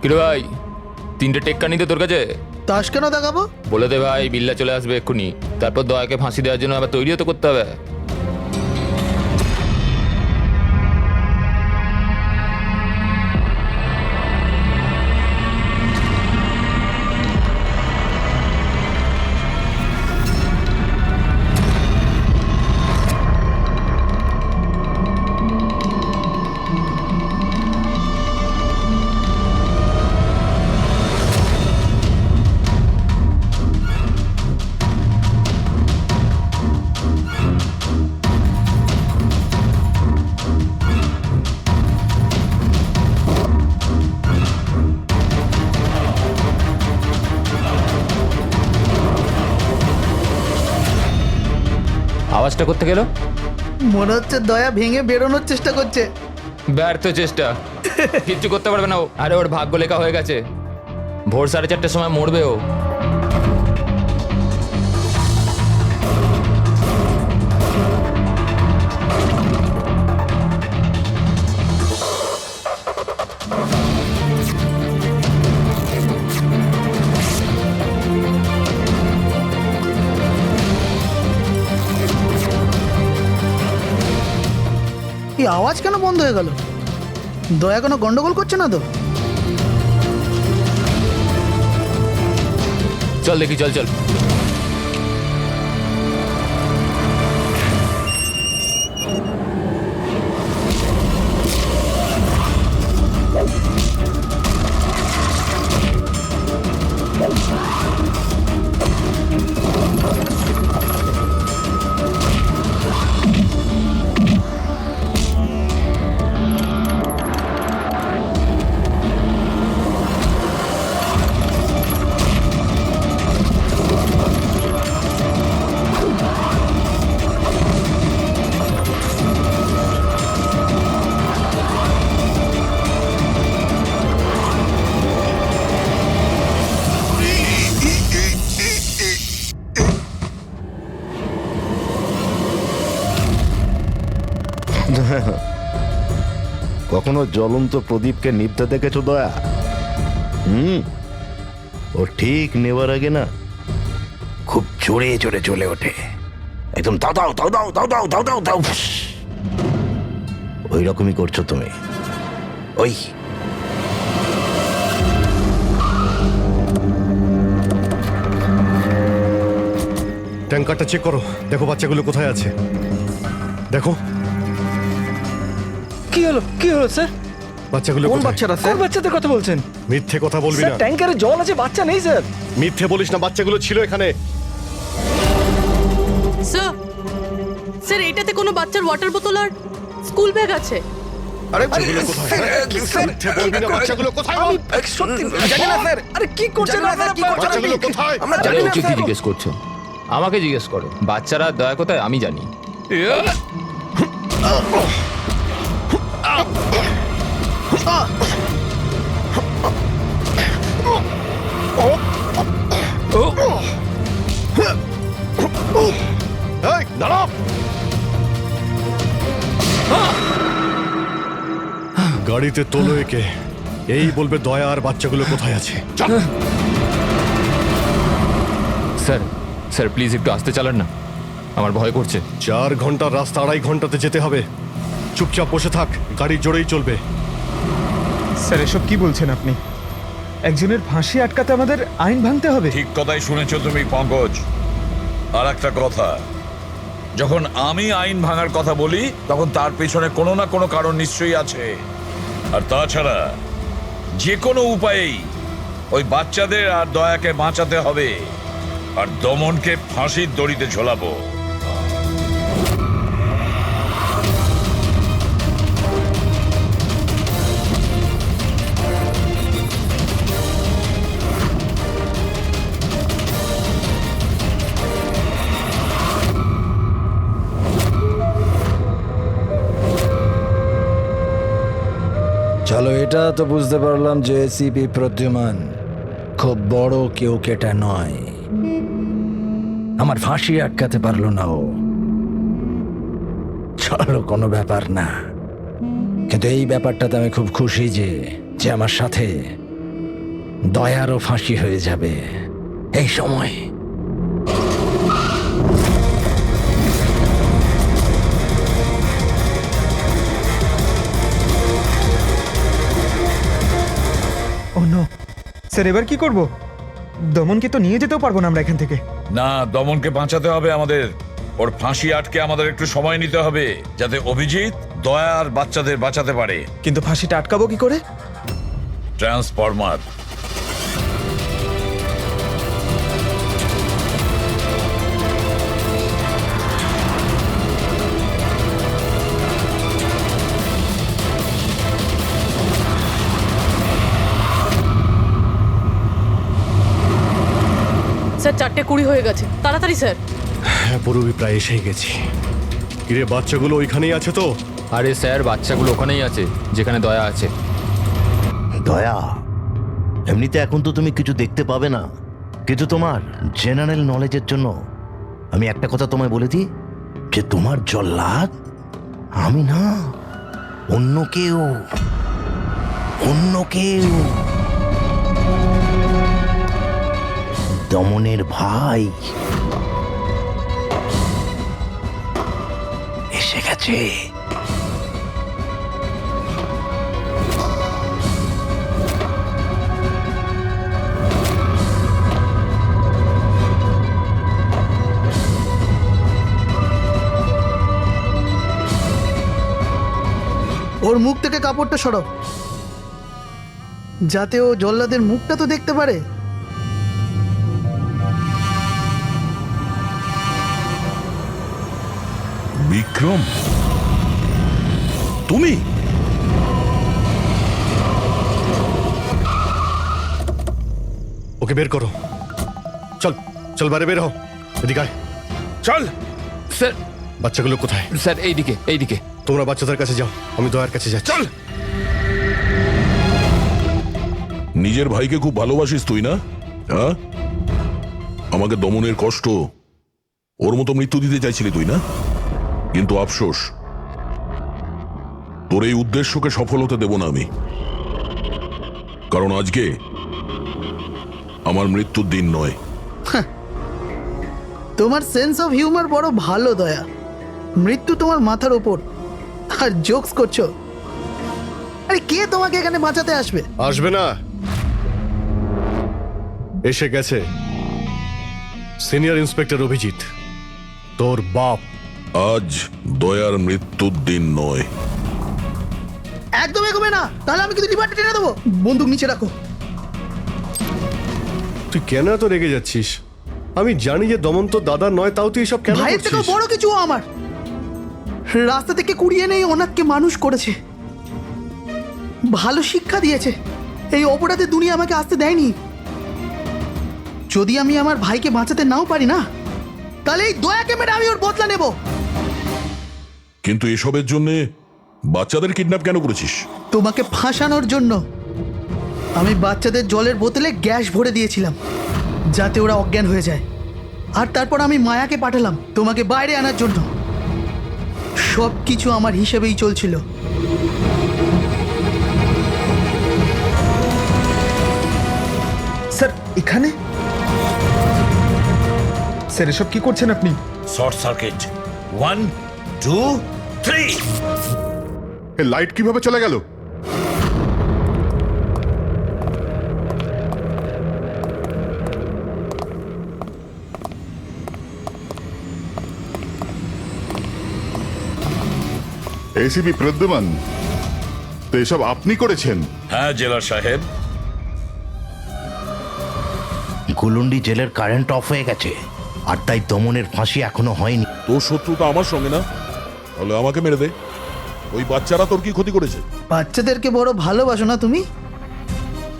কিরে ভাই, 3টে টেক্কা নিতে তোর কাছে? তাস কেন দেখাবো? বলে দে ভাই, বিল্লা চলে আসবে এক্ষুনি। তারপর দয়াকে ফাঁসি দেওয়ার জন্য আবার তৈরিও তো করতে হবে। আওয়াজটা করতে গেল, মনে হচ্ছে দয়া ভেঙে বেরোনোর চেষ্টা করছে। ব্যর্থ চেষ্টা, কিচ্ছু করতে পারবে না ও। আরে ওর ভাগ্য লেখা হয়ে গেছে, ভোর 4:30টার সময় মরবে ও। এই আওয়াজ কেন বন্ধ হয়ে গেল? দয়া কোনো গন্ডগোল করছে না তো? চল দেখি, চল চল। কখনো জ্বলন্ত প্রদীপকে নিভতে দেখেছো দয়া? ও ঠিক নেবার আগে না খুব জোরে জোরে জ্বলে ওঠে, একদম দাও দাও দাও দাও দাও দাও দাও দাও দাও। ওই রকমই করছো তুমি। ওই ট্যাঙ্কারটা চেক করো, দেখো বাচ্চাগুলো কোথায় আছে। দেখো কি হলো কি হলো স্যার? বাচ্চাগুলো কোন কোথায়? বাচ্চারা স্যার? কোন বাচ্চাদের কথা বলছেন? মিথ্যে কথা বলবি স্যার না। ট্যাঙ্কারে জল আছে, বাচ্চা নেই স্যার। মিথ্যে বলিস না, বাচ্চাগুলো ছিল এখানে। স্যার, স্যার এটাতে কোনো বাচ্চার ওয়াটার বোতল আর স্কুল ব্যাগ আছে। বাচ্চাগুলো কোথায়? মিথ্যে বলবি না, বাচ্চাগুলো কোথায় বল? সত্যি জানি না স্যার। আরে কি করছেন আপনারা? বাচ্চাগুলো কোথায়? আমরা আরে জানি না ওকে কি স্যার। জিজ্ঞেস করছো? আমাকে জিজ্ঞেস করো। বাচ্চারা দয়া কোথায় আমি জানি। এই, দাঁড়াও। গাড়িতে তোলো একে, এই বলবে দয়া আর বাচ্চাগুলো কোথায় আছে। স্যার, স্যার প্লিজ একটু আস্তে চালান না, আমার ভয় করছে। 4 ঘন্টার রাস্তা 2.5 ঘন্টাতে যেতে হবে। চুপচাপ বসে থাক, গাড়ি জোরেই চলবে। স্যার এসব কি বলছেন আপনি? একজনের ফাঁসি আটকাতে আমাদের আইন ভাঙতে হবে? ঠিক কথাই শুনেছো তুমি পঙ্কজ। আর একটা কথা, যখন আমি আইন ভাঙার কথা বলি তখন তার পেছনে কোনো না কোনো কারণ নিশ্চয়ই আছে। আর তাছাড়া যে কোনো উপায়েই ওই বাচ্চাদের আর দয়াকে বাঁচাতে হবে, আর দমনকে ফাঁসির দড়িতে ঝোলাবো। চলো, এটা তো বুঝতে পারলাম যে এসিপি প্রদ্যুমান খুব বড় কেউ কেটা নয়। আমার ফাঁসি আটকাতে পারলো না ও। চলো, কোনো ব্যাপার না। কিন্তু এই ব্যাপারটাতে আমি খুব খুশি যে যে আমার সাথে দয়ারও ফাঁসি হয়ে যাবে এই সময়। ও নো স্যার, এবার কি করব? দমনকে তো নিয়ে যেতেও পারবো না আমরা এখান থেকে। না, দমনকে বাঁচাতে হবে আমাদের। ওর ফাঁসি আটকে আমাদের একটু সময় নিতে হবে, যাতে অভিজিৎ দয়া আর বাচ্চাদের বাঁচাতে পারে। কিন্তু ফাঁসিটা আটকাবো কি করে? ট্রান্সফরমার। স্যার 4:20 হয়ে গেছে, তাড়াতাড়ি স্যার। হ্যাঁ, পুরোই প্রায় এসেই গেছি। কিরে, বাচ্চাগুলো ওইখানেই আছে তো? আরে স্যার, বাচ্চাগুলো ওখানেই আছে যেখানে দয়া আছে। দয়া, এমনিতে এখন তো তুমি কিছু দেখতে পাবে না, কিন্তু তোমার জেনারেল নলেজের জন্য আমি একটা কথা তোমায় বলে দিই, যে তোমার জল্লাদ আমি না, অন্য কেউ, অন্য কেউ। দমনের ভাই এসে গেছে। ওর মুখ থেকে কাপড়টা সরাও, যাতে ও জল্লাদের মুখটা তো দেখতে পারে। বিক্রম, তুমি? ওকে বের করো। চল চল, বাইরে বের হও। এদিকে আয়। চল। স্যার বাচ্চাগুলো কোথায়? স্যার এইদিকে এইদিকে। তোমরা বাচ্চাদের কাছে যাও, আমি দয়ার কাছে যাচ্ছি। চল। নিজের ভাইকে খুব ভালোবাসিস তুই না? হ্যাঁ, আমাকে দমনের কষ্ট, ওর মতো মৃত্যু দিতে চাইছিলি তুই না? কিন্তু আফসোস, তোর এই উদ্দেশ্যকে সফল হতে দেব না আমি। কারণ আজকে আমার মৃত্যুর দিন নয়। তোমার সেন্স অফ হিউমার বড় ভালো দয়া। মৃত্যু তোমার মাথার ওপর আর জোকস করছো। আরে কে তোমাকে এখানে বাঁচাতে আসবে? আসবে না, এসে গেছে সিনিয়র ইন্সপেক্টর অভিজিৎ, তোর বাপ। আজ দয়ার মৃত্যুর দিন নয়। একদম এগোবে না, তাহলে আমি কিন্তু ডিপার্টমেন্টে টেনে দেবো। বন্দুক নিচে রাখো। তুই কেন এত রেগে যাচ্ছিস? আমি জানি যে দমন তো দাদা নয়, তাও তুই এসব কেন ভাইয়ের থেকেও করছিস? বড় কিছু ও আমার। রাস্তা থেকে কুড়িয়ে নেই অনাথকে মানুষ করেছে, ভালো শিক্ষা দিয়েছে। এই অপরাধে দুনিয়া আমাকে আসতে দেয়নি। যদি আমি আমার ভাইকে বাঁচাতে নাও পারি না, তাহলে এই দয়াকে মেরে আমি ওর বদলা নেব। কিন্তু এসবের জন্য বাচ্চাদের কিডন্যাপ কেন করেছিস? তোমাকে ফাঁসানোর জন্য। আমি বাচ্চাদের জলের বোতলে গ্যাস ভরে দিয়েছিলাম যাতে ওরা অজ্ঞান হয়ে যায়, আর তারপর আমি মায়াকে পাঠালাম তোমাকে বাইরে আনার জন্য। সব কিছু আমার হিসেবেই চলছিল। স্যার এখানে? স্যার এসব কি করছেন আপনি? Short circuit. 1 2 3। লাইট কিভাবে চলে গেল? এসিপি প্রদ্যুমান, তো এসব আপনি করেছেন? হ্যাঁ জেলার সাহেব। গুলুন্ডি জেলের কারেন্ট অফ হয়ে গেছে, আর তাই দমনের ফাঁসি এখনো হয়নি। তোর শত্রুতা আমার সঙ্গে না, তাহলে আমাকে মেরে দে। ওই বাচ্চারা তোর কি ক্ষতি করেছে? বাচ্চাদেরকে বড় ভালোবাসো না তুমি?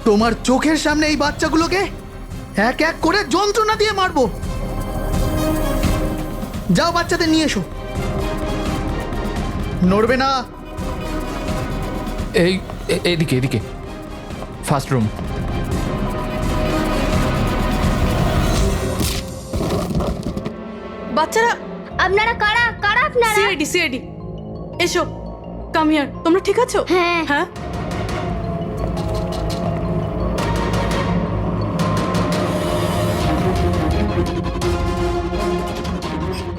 তোমার চোখের সামনে এই বাচ্চাগুলোকে এক এক করে যন্ত্রণা দিয়ে মারবো। যাও বাচ্চাদের নিয়ে এসো। নড়বে না। এইদিকে এদিকে, ফার্স্ট রুম। বাচ্চারা, আপনারা কারা কারা আপনারা? সিআইডি সিআইডি, এসো, কাম হিয়ার। তোমরা ঠিক আছো? হ্যাঁ। হ্যাঁ।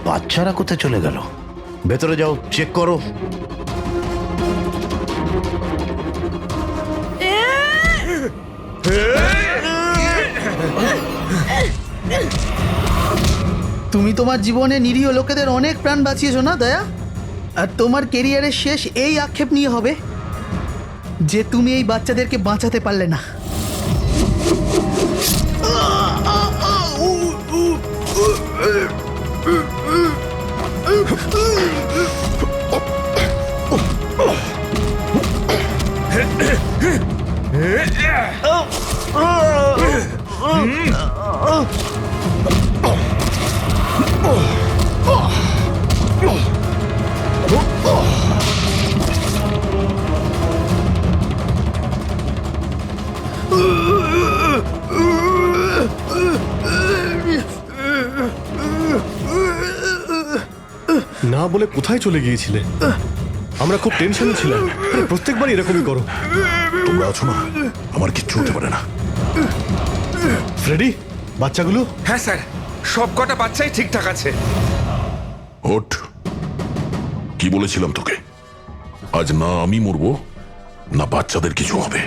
বাচ্চারা কোথায় চলে গেল? ভেতরে যাও, চেক করো। তুমি তোমার জীবনে নিরীহ লোকেদের অনেক প্রাণ বাঁচিয়েছো না দয়া? আর তোমার কেরিয়ারের শেষ এই আক্ষেপ নিয়ে হবে যে তুমি এই বাচ্চাদেরকে বাঁচাতে পারলে না। না বলে কোথায় চলে গিয়েছিলে? আমরা খুব টেনশনে ছিলাম। প্রত্যেকবার এরকমই করো। তোমরা আছো না, আমার কিচ্ছু হতে পারে না। ফ্রেডি, বাচ্চাগুলো? হ্যাঁ স্যার, সব কটা বাচ্চাই ঠিকঠাক আছে। ওঠ, কি বলেছিলাম তোকে? আজ না আমি মরবো, না বাচ্চাদের কিছু হবে।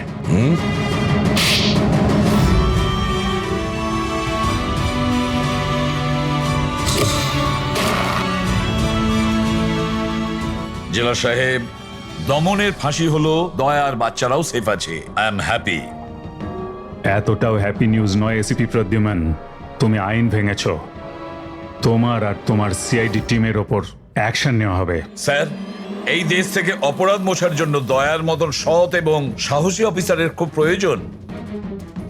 জেলা সাহেব, দমনের ফাঁসি হলো, দয়ার বাচ্চারাও সেফ আছে। I am happy. এতটাও হ্যাপি নিউজ নয় এসিপি প্রদ্যুম্ন। তুমি আইন ভেঙেছ। তোমার আর তোমার সিআইডি টিমের ওপর অ্যাকশন নেওয়া হবে। স্যার, এই দেশ থেকে অপরাধ মোছার জন্য দয়ার মতন সৎ এবং সাহসী অফিসারের খুব প্রয়োজন।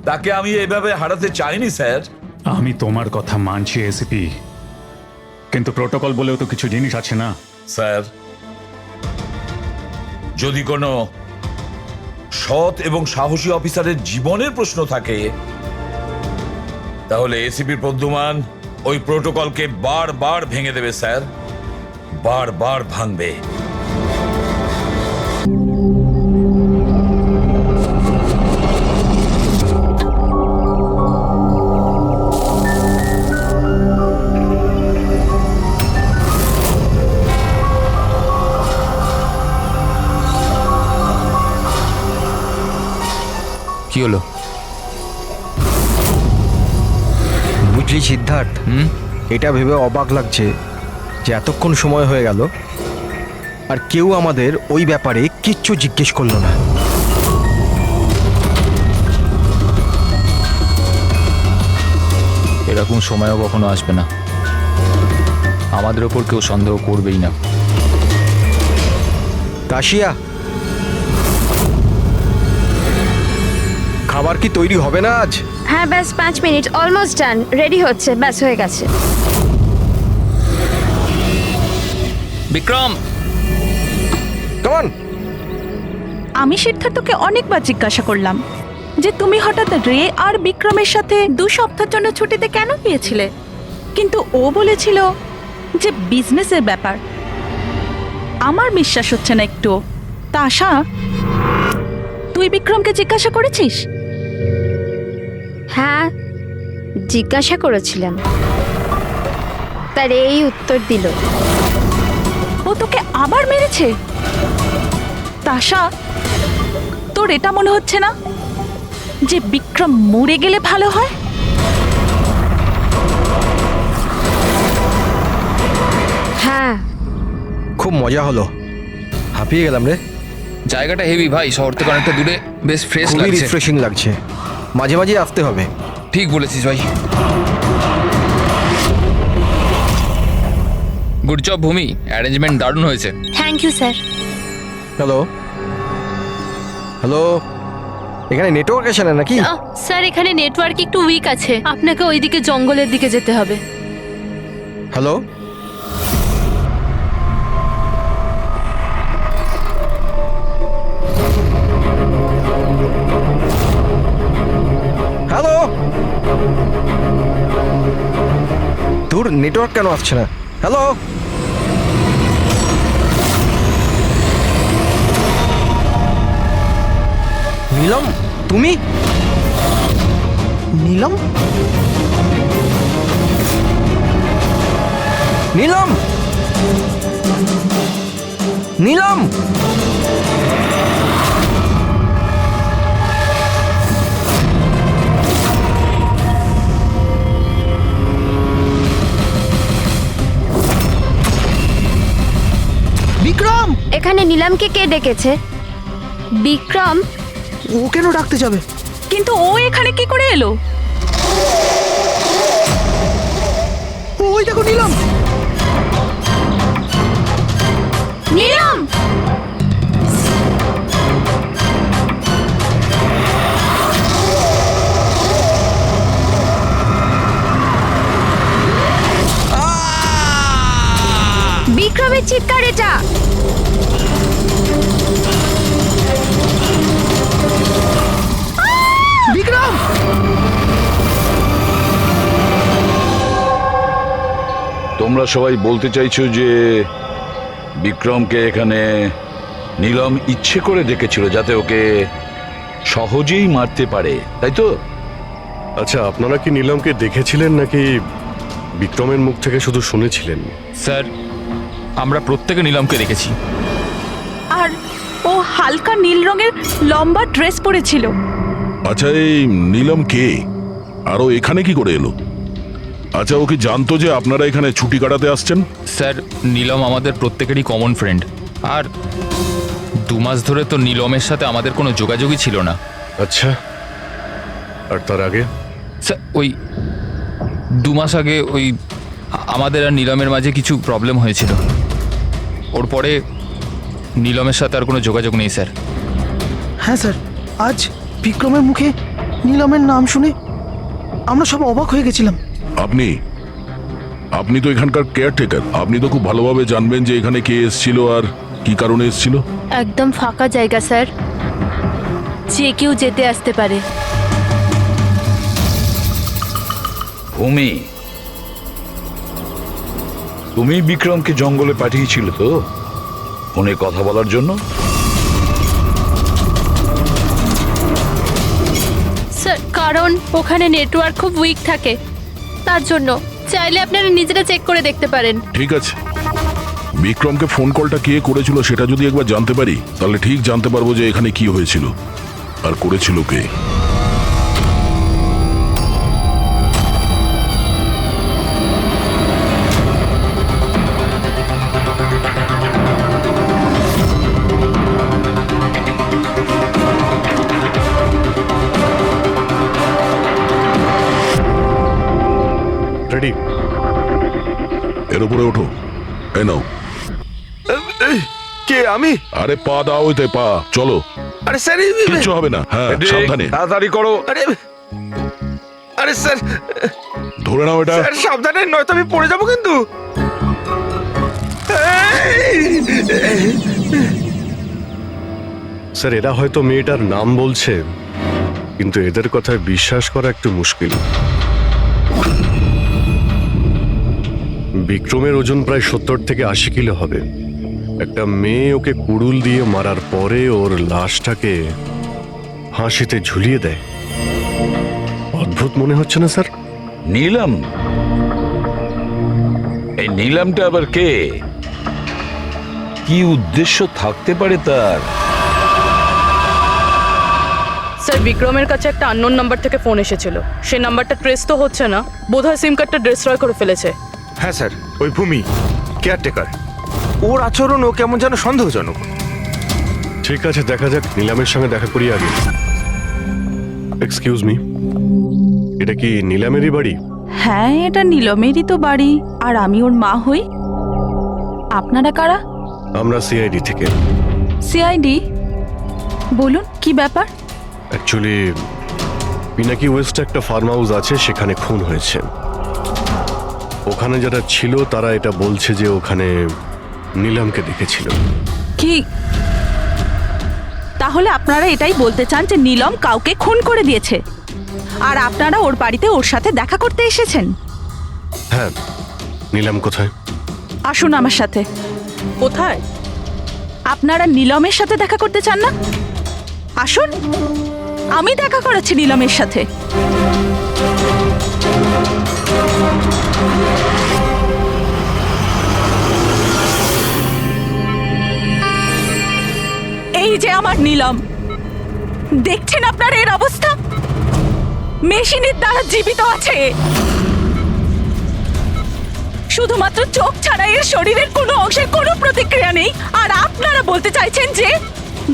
তাকে আমি এভাবে হারাতে চাইনি স্যার। আমি তোমার কথা মানছি এসিপি, কিন্তু প্রোটোকল বলেও তো কিছু জিনিস আছে না? স্যার, যদি কোনো সৎ এবং সাহসী অফিসারের জীবনের প্রশ্ন থাকে, তাহলে এসিপি প্রদ্যুম্ন ওই প্রোটোকলকে বারবার ভেঙে দেবে স্যার, বারবার ভাঙবে। কি হলো? বুঝলি সিদ্ধার্থ, এটা ভেবে অবাক লাগছে যে এতক্ষণ সময় হয়ে গেল আর কেউ আমাদের ওই ব্যাপারে কিচ্ছু জিজ্ঞেস করলো না। এরকম সময়ও কখনো আসবে না। আমাদের ওপর কেউ সন্দেহ করবেই না। কাশিয়া, খাবার কি তৈরি হবে না আজ? হ্যাঁ ব্যাস 5 মিনিট, অলমোস্ট ডান, রেডি হচ্ছে, ব্যাস হয়ে গেছে। বিক্রম, কেমন? আমি সিদ্ধার্থকে অনেকবার জিজ্ঞাসা করলাম যে তুমি হঠাৎ রে আর বিক্রমের সাথে 2 সপ্তাহের জন্য ছুটিতে কেন গিয়েছিলে, কিন্তু ও বলেছিল যে বিজনেসের ব্যাপার। আমার বিশ্বাস হচ্ছে না একটু। তা আশা, তুই বিক্রমকে জিজ্ঞাসা করেছিস? হ্যাঁ, জিজ্ঞাসা করেছিলাম, তার এই উত্তর দিল। ও তোকে আবার মেরেছে? তাশা, তোর এটা মনে হচ্ছে না যে বিক্রম মরে গেলে ভালো হয়? হ্যাঁ, খুব মজা হলো, হাঁপিয়ে গেলাম রে। জায়গাটা হেভি ভাই, শহর থেকে অনেকটা দূরে, বেশ ফ্রেশ খুবই লাগছে। রিফ্রেশিং লাগছে, মাঝে মাঝে আসতে হবে। ঠিক বলেছিস ভাই। গুড জব ভূমি, অ্যারেঞ্জমেন্ট দারুণ হয়েছে। Thank you sir. Hello hello, এখানে নেটওয়ার্ক আসে না নাকি? স্যার, এখানে নেটওয়ার্ক একটু উইক আছে, আপনাকে ওইদিকে জঙ্গলের দিকে যেতে হবে। হ্যালো, হ্যালো, তোর নেটওয়ার্ক কেন আসছে না? হ্যালো, নীলম, তুমি? নীলম, নীলম, নীলম, বিক্রম! এখানে নিলামকে কে ডেকেছে? বিক্রম? ও কেন ডাকতে যাবে? কিন্তু ও এখানে কি করে এলো? ওই দেখো নীলম। নিলাম! বিক্রমের চিৎকার এটা। বিক্রম! তোমরা সবাই বলতে চাইছো যে বিক্রমকে এখানে নীলম ইচ্ছে করে ডেকেছিল যাতে ওকে সহজেই মারতে পারে, তাই তো? আচ্ছা, আপনারা কি নীলমকে দেখেছিলেন নাকি বিক্রমের মুখ থেকে শুধু শুনেছিলেন? স্যার, আমরা প্রত্যেকে নীলমকে দেখেছি। আর ও হালকা নীল রঙের লম্বা ড্রেস পরেছিল। আচ্ছা, এই নীলম কে? আর ও এখানে কি করে এলো? আচ্ছা, ও কি জানতো যে আপনারা এখানে ছুটি কাটাতে আসছেন? স্যার, নীলম আমাদের প্রত্যেকেরই কমন ফ্রেন্ড। আর 2 মাস ধরে তো নীলমের সাথে আমাদের কোনো যোগাযোগই ছিল না। আচ্ছা, আর তার আগে? স্যার ওই 2 মাস আগে ওই আমাদের আর নীলমের মাঝে কিছু প্রবলেম হয়েছিল। ওর পরে নীলমের সাথে আর কোনো যোগাযোগ নেই স্যার। হ্যাঁ স্যার, আজ বিক্রমের মুখে নীলমের নাম শুনে আমরা সব অবাক হয়ে গেছিলাম। আপনি তো এখানকার কেয়ারটেকার, আপনি তো খুব ভালোভাবে জানবেন যে এখানে কে এসেছিল আর কি কারণে এসেছিল। একদম ফাঁকা জায়গা স্যার, যে কেউ যেতে আসতে পারে। ভূমি, তুমি বিক্রমকে জঙ্গলে পাঠিয়েছিল তো ফোনে কথা বলার জন্য? স্যার কারণ ওখানে নেটওয়ার্ক খুব উইক থাকে, তার জন্য। চাইলে আপনারা নিজেরা চেক করে দেখতে পারেন। ঠিক আছে, বিক্রমকে ফোন কলটা কে করেছিল সেটা যদি একবার জানতে পারি তাহলে ঠিক জানতে পারবো যে এখানে কি হয়েছিল আর করেছিল কে। রেডি? এর উপরে ওঠো। এই নাও। কে? আমি? আরে পা দাও, ওইতে পা। চলো। আরে স্যার, কিচ্ছু হবে না। হ্যাঁ, সাবধানে। তাড়াতাড়ি করো। আরে স্যার, ধরে নাও এটা। স্যার সাবধানে, নয়তো আমি পড়ে যাবো কিন্তু। স্যার, এরা হয়তো মেয়েটার নাম বলছে, কিন্তু এদের কথায় বিশ্বাস করা একটু মুশকিল। বিক্রমের ওজন প্রায় 70 থেকে 80 কিলো হবে। একটা মেয়ে ওকে কুড়ুল দিয়ে মারার পরে ওর লাশটাকে ফাঁসিতে ঝুলিয়ে দেয়। অদ্ভুত মনে হচ্ছে না স্যার? নীলম? এই নীলমটা আবার কে? কি উদ্দেশ্য থাকতে পারে তার? স্যার, বিক্রমের কাছে একটা আননোন নাম্বার থেকে ফোন এসেছিল। সে নাম্বারটা ট্রেস তো হচ্ছে না, বোধহয় সিম কার্ডটা ডিস্ট্রয় করে ফেলেছে। হ্যাঁ স্যার, ওই ভূমি কেয়ারটেকার, ওর আচরণও কেমন যেন সন্দেহজনক। ঠিক আছে, দেখা যাক। নীলামের সঙ্গে দেখা করি আগে। এক্সকিউজ মি, এটা কি নীলামেরই বাড়ি? হ্যাঁ, এটা নীলমেরই তো বাড়ি, আর আমি ওর মা হই। আপনারা কারা? আমরা সিআইডি থেকে। সিআইডি? বলুন কি ব্যাপার? অ্যাকচুয়ালি পিনাকি ওয়েস্টে একটা ফার্ম হাউস আছে, সেখানে খুন হয়েছে। ওখানে যারা ছিল তারা এটা বলছে যে ওখানে নীলামকে দেখেছিল। কি তাহলে আপনারা এটাই বলতে চান যে নীলম কাউকে খুন করে দিয়েছে, আর আপনারা ওর বাড়িতে ওর সাথে দেখা করতে এসেছেন? হ্যাঁ। নীলাম কোথায়? আসুন আমার সাথে। কোথায়? আপনারা নীলমের সাথে দেখা করতে চান না? আসুন, আমি দেখা করাচ্ছি নীলমের সাথে। এই যে আমার নীলম, দেখছেন আপনার এর অবস্থা? মেশিনের দ্বারা জীবিত আছে, শুধুমাত্র চোখ ছাড়া এর শরীরের কোনো অংশের কোনো প্রতিক্রিয়া নেই। আর আপনারা বলতে চাইছেন যে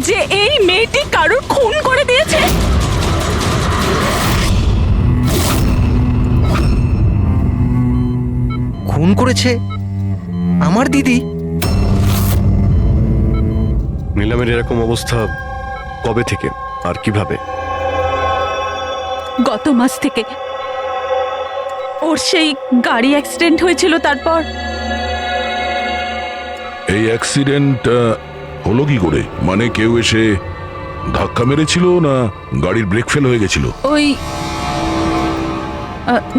যে এই মেয়েটি কারোর খুন করে দিয়েছে? খুন করেছে আমার দিদি? নীলামের এরকম অবস্থা কবে থেকে আর কিভাবে? গত মাস থেকে। ওর সেই গাড়ি অ্যাক্সিডেন্ট হয়েছিল, তারপর। এই অ্যাক্সিডেন্ট হলো কি করে? মানে কেউ এসে ধাক্কা মেরেছিল না গাড়ির ব্রেক ফেল হয়ে গেছিল? ওই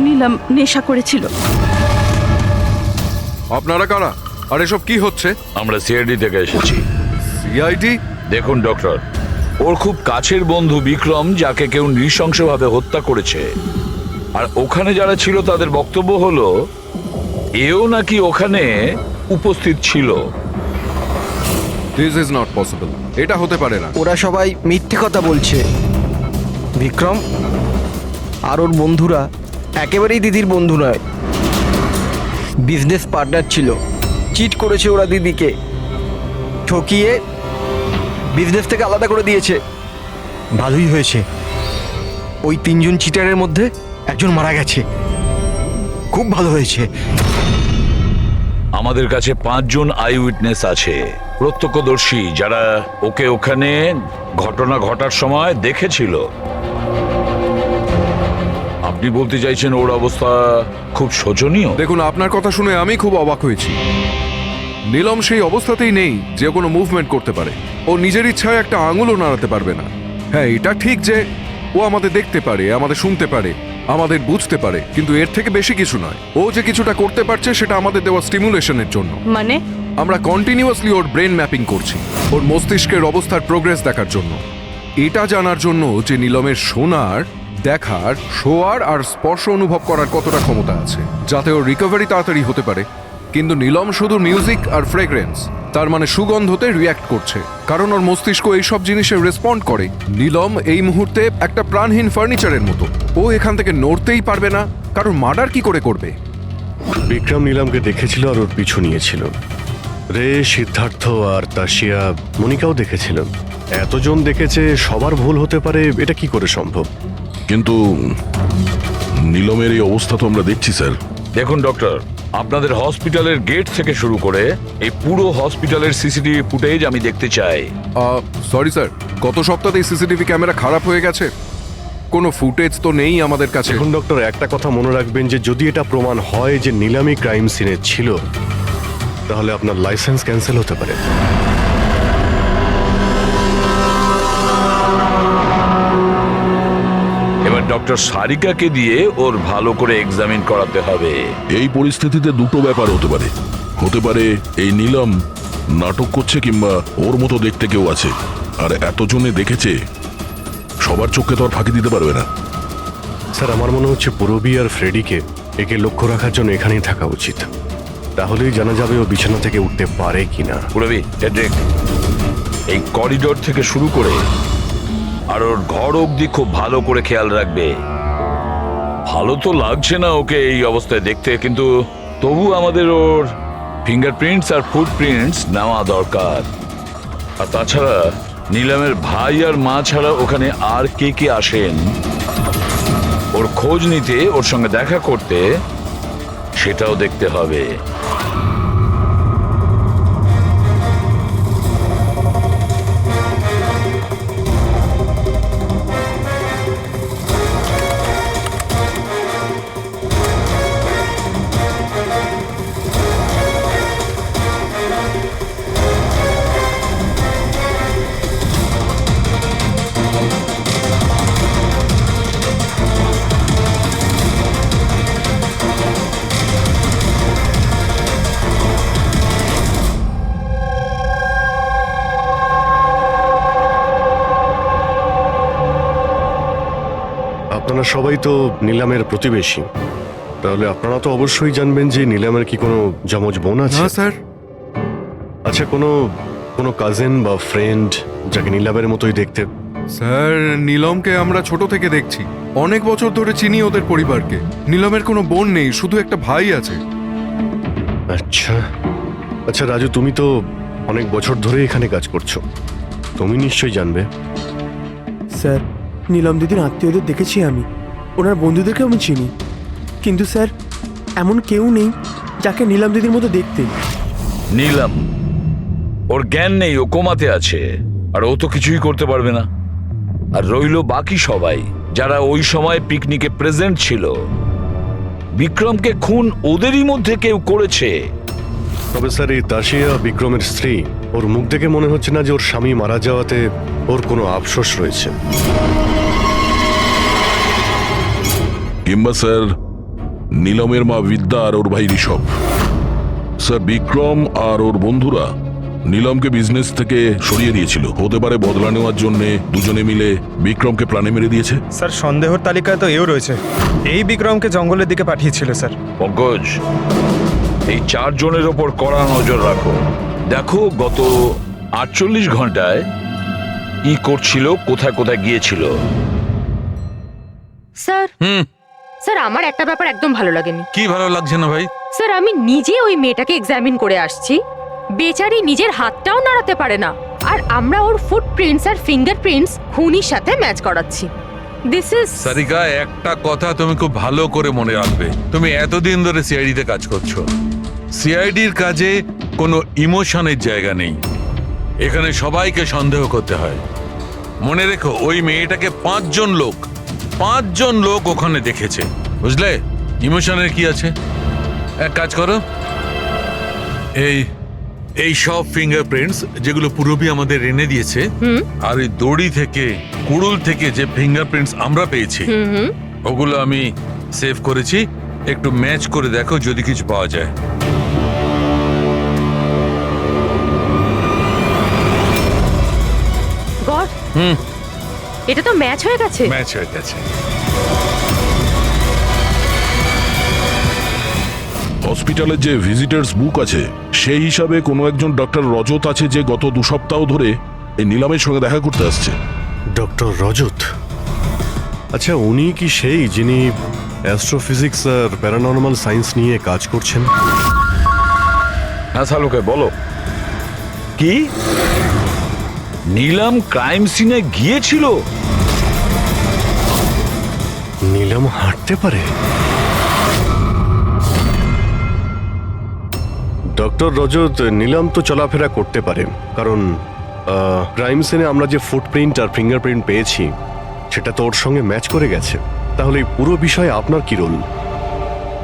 নীলম নেশা করেছিল। আপনারা কারা? আর এসব কি হচ্ছে? আমরা সিআইডি থেকে এসেছি। সিআইডি? দেখুন ডক্টর, ওর খুব কাছের বন্ধু বিক্রম, যাকে কেউ নৃশংসভাবে হত্যা করেছে। আর ওখানে যারা ছিল তাদের বক্তব্য হলো এও নাকি ওখানে উপস্থিত ছিল। This is not possible. এটা হতে পারে না। ওরা সবাই মিথ্যে কথা বলছে। বিক্রম আর ওর বন্ধুরা একেবারেই দিদির বন্ধু নয়, বিজনেস পার্টনার ছিল। চিট করেছে ওরা দিদিকে, ঠকিয়ে বিজনেস থেকে আলাদা করে দিয়েছে। ভালোই হয়েছে, ওই 3 জন চিটারের মধ্যে একজন মারা গেছে। খুব ভালো হয়েছে। আমাদের কাছে 5 জন আই উইটনেস আছে, প্রত্যক্ষদর্শী, যারা ওকে ওখানে ঘটনা ঘটার সময় দেখেছিল। আপনি বলতে চাইছেন ওর অবস্থা খুব শোচনীয়? দেখুন, আপনার কথা শুনে আমি খুব অবাক হয়েছি। নীলম সেই অবস্থাতেই নেই যে কোনো মুভমেন্ট করতে পারে। ও নিজের ইচ্ছায় একটা আঙুলও নাড়াতে পারবে না। হ্যাঁ, এটা ঠিক যে ও আমাদের দেখতে পারে, আমাদের শুনতে পারে, আমাদের বুঝতে পারে, কিন্তু এর থেকে বেশি কিছু নয়। ও যে কিছুটা করতে পারছে সেটা আমাদের দেওয়া স্টিমুলেশনের জন্য। মানে আমরা কন্টিনিউয়াসলি ওর ব্রেন ম্যাপিং করছি, ওর মস্তিষ্কের অবস্থার প্রোগ্রেস দেখার জন্য। এটা জানার জন্য যে নীলমের শোনার, দেখার, শোয়ার আর স্পর্শ অনুভব করার কতটা ক্ষমতা আছে, যাতে ওর রিকভারি তাড়াতাড়ি হতে পারে। কিন্তু নীলম শুধু মিউজিক আর ফ্রেগ্রেন্স, তার মানে সুগন্ধতে রিয়্যাক্ট করছে, কারণ ওর মস্তিষ্ক এইসব জিনিসে রেসপন্ড করে। নীলম এই মুহূর্তে একটা প্রাণহীন ফার্নিচারের মতো। ও এখান থেকে নড়তেই পারবে না, কারণ মার্ডার কি করে করবে? বিক্রম নীলামকে দেখেছিল আর ওর পিছু নিয়েছিল। রে, সিদ্ধার্থ আর তাশিয়া, মনিকাও দেখেছিল। এতজন দেখেছে, সবার ভুল হতে পারে, এটা কি করে সম্ভব? কিন্তু নীলমের এই অবস্থা তো আমরা দেখছি স্যার। দেখুন ডক্টর, আপনাদের হসপিটালের গেট থেকে শুরু করে এই পুরো হসপিটালের সিসিটিভি ফুটেজ আমি দেখতে চাই। সরি স্যার, গত সপ্তাহে সিসিটিভি ক্যামেরা খারাপ হয়ে গেছে, কোনো ফুটেজ তো নেই আমাদের কাছে। এখন ডক্টর, একটা কথা মনে রাখবেন যে যদি এটা প্রমাণ হয় যে নীলামি ক্রাইম সিনে ছিল, তাহলে আপনার লাইসেন্স ক্যান্সেল হতে পারে। এবার ডক্টর সারিকাকে দিয়ে ওর ভালো করে এক্সামিন করাতে হবে। এই পরিস্থিতিতে দুটো ব্যাপার হতে পারে। হতে পারে এই নীলম নাটক করছে, কিংবা ওর মতো দেখতে কেউ আছে, আর এতজনে দেখেছে, সবার চোখে তো আর ফাঁকি দিতে পারবে না। স্যার, আমার মনে হচ্ছে পুরবী আর ফ্রেডিকে একে লক্ষ্য রাখার জন্য এখানেই থাকা উচিত। তাহলেই জানা যাবে ও বিছানা থেকে উঠতে পারে কিনা। পুরবী, হেডরিক, এই করিডোর থেকে শুরু করে আর ওর ঘর অবধি খুব ভালো করে খেয়াল রাখবে। ভালো তো লাগছে না ওকে এই অবস্থায় দেখতে, কিন্তু তবু আমাদের ওর ফিঙ্গারপ্রিন্টস আর ফুটপ্রিন্টস নেওয়া দরকার। আর তাছাড়া নীলামের ভাই আর মা ছাড়া ওখানে আর কে কে আসেন ওর খোঁজ নিতে, ওর সঙ্গে দেখা করতে, সেটাও দেখতে হবে। আপনারা সবাই তো নীলামের প্রতিবেশী, তাহলে আপনারা তো অবশ্যই জানবেন যে নীলামের কি কোনো যমজ বোন আছে? না স্যার। আচ্ছা, কোনো কাজিন বা ফ্রেন্ড যাকে নীলামের মতোই দেখতে? স্যার, নীলমকে আমরা ছোট থেকে দেখছি, অনেক বছর ধরে চিনি ওদের পরিবারকে। নীলমের কোনো বোন নেই, শুধু একটা ভাই আছে। আচ্ছা আচ্ছা রাজু, তুমি তো অনেক বছর ধরে এখানে কাজ করছো, তুমি নিশ্চয়ই জানবে। স্যার, নীলম দিদির আত্মীয়দের দেখেছি আমি, ওনার বন্ধুদেরকে আমি চিনি, কিন্তু স্যার এমন কেউ নেই যাকে নীলম দিদির মতো দেখতে। নীলম, ওর জ্ঞান নেই, ও কোমাতে আছে, আর ও তো কিছুই করতে পারবে না। আর রইলো বাকি সবাই যারা ওই সময় পিকনিকে প্রেজেন্ট ছিল। বিক্রমকে খুন ওদেরই মধ্যে কেউ করেছে। তবে স্যার, এই তাশিয়া বিক্রমের স্ত্রী, ওর মুখ দেখে মনে হচ্ছে না যে ওর স্বামী মারা যাওয়াতে ওর কোনো আফসোস রয়েছে। কিংবা স্যার নীলমের মা বিদ্যা আর ওর ভাই ঋষভ। স্যার, বিক্রম আর ওর বন্ধুরা নীলমকে বিজনেস থেকে সরিয়ে দিয়েছিল। হতে পারে বদলা নেওয়ার জন্য দুজনে মিলে বিক্রমকে প্রাণে মেরে দিয়েছে। স্যার, সন্দেহর তালিকায় তো এও রয়েছে, এই বিক্রমকে জঙ্গলের দিকে পাঠিয়েছিল স্যার। পঙ্কজ, এই 4 জনের ওপর কড়া নজর রাখো। দেখো গত 48 ঘন্টায় কি করছিল, কোথায় কোথায় গিয়েছিল। স্যার, স্যার আমার একটা ব্যাপার একদম ভালো লাগেনি। কি ভালো লাগছে না ভাই? স্যার, আমি নিজে ওই মেয়েটাকে এক্সামিন করে আসছি, বেচারি নিজের হাতটাও নাড়াতে পারে না, আর আমরা ওর ফুটপ্রিন্টস আর ফিঙ্গারপ্রিন্টস খুনির সাথে ম্যাচ করাচ্ছি। দিস ইজ সারিকা, একটা কথা তুমি খুব ভালো করে মনে রাখবে। তুমি এতদিন ধরে সিআইডিতে কাজ করছো। সিআইডির কাজে কোনো ইমোশনের জায়গা নেই। এখানে সবাইকে সন্দেহ করতে হয়। মনে রেখো, ওই মেয়েটাকে 5 জন লোক ওখানে দেখেছে, বুঝলে? ইমোশনের কি আছে? এক কাজ করো, এই সব ফিঙ্গারপ্রিন্টস যেগুলো পূরবী আমাদের এনে দিয়েছে, আর ওই দড়ি থেকে কুড়ুল থেকে যে ফিঙ্গারপ্রিন্টস আমরা পেয়েছি, ওগুলো আমি সেভ করেছি। একটু ম্যাচ করে দেখো যদি কিছু পাওয়া যায়। গড, এটা তো ম্যাচ হয়ে গেছে। ম্যাচ হয়ে গেছে। হসপিটালের যে ভিজিটার্স বুক আছে সেই হিসাবে কোনো একজন ডক্টর রজত আছে যে গত 2 সপ্তাহ ধরে এই নিলামের সঙ্গে দেখা করতে আসছে। ডক্টর রজত? আচ্ছা, উনি কি সেই যিনি অ্যাস্ট্রোফিজিক্স আর প্যারানর্মাল সায়েন্স নিয়ে কাজ করছেন? হ্যাঁ শালুকে, বলো। কি নিলাম ক্রাইম সিনে গিয়েছিল? নিলাম হাঁটতে পারে? ডক্টর রজত, নিলাম তো চলাফেরা করতে পারে, কারণ ক্রাইম সিনে আমরা যে ফুটপ্রিন্ট আর ফিঙ্গারপ্রিন্ট পেয়েছি সেটা তো ওর সঙ্গে ম্যাচ করে গেছে। তাহলে এই পুরো বিষয়ে আপনার কি রোল?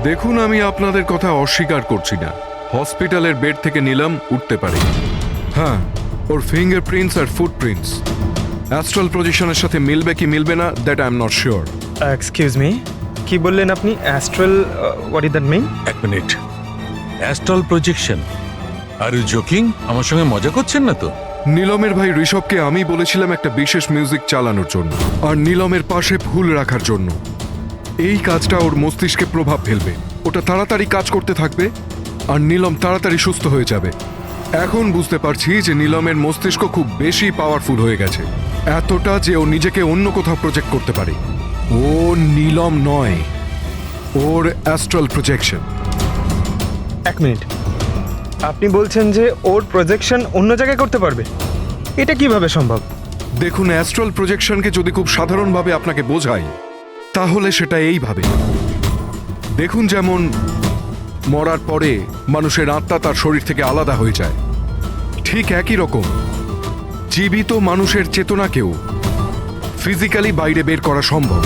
দেখুন, আমি আপনাদের কথা অস্বীকার করছি না। হসপিটালের বেড থেকে নিলাম উঠতে পারে। হ্যাঁ, ওর ফিঙ্গারপ্রিন্টস আর ফুটপ্রিন্টস অ্যাস্ট্রাল পজিশনের সাথে মিলবে কি মিলবে না, that I am not sure. Excuse me, কি বললেন আপনি? Astral, what is that mean? এক minute, astral projection? Are you joking? আমার সঙ্গে মজা করছেন না তো? নীলমের ভাই ঋষভকে আমি বলেছিলাম একটা বিশেষ মিউজিক চালানোর জন্য আর নীলমের পাশে ফুল রাখার জন্য। এই কাজটা ওর মস্তিষ্কে প্রভাব ফেলবে, ওটা তাড়াতাড়ি কাজ করতে থাকবে আর নীলম তাড়াতাড়ি সুস্থ হয়ে যাবে। এখন বুঝতে পারছি যে নীলমের মস্তিষ্ক খুব বেশি পাওয়ারফুল হয়ে গেছে, এতটা যে ও নিজেকে অন্য কোথাও প্রজেক্ট করতে পারে। ও নীলম নয়, ওর অ্যাস্ট্রাল প্রজেকশন। এক মিনিট, আপনি বলছেন যে ওর প্রজেকশন অন্য জায়গায় করতে পারবে? এটা কিভাবে সম্ভব? দেখুন, অ্যাস্ট্রাল প্রজেকশনকে যদি খুব সাধারণভাবে আপনাকে বোঝাই তাহলে সেটা এইভাবে। দেখুন, যেমন মরার পরে মানুষের আত্মা তার শরীর থেকে আলাদা হয়ে যায়, ঠিক একই রকম জীবিত মানুষের চেতনাকেও ফিজিক্যালি বাইরে বের করা সম্ভব।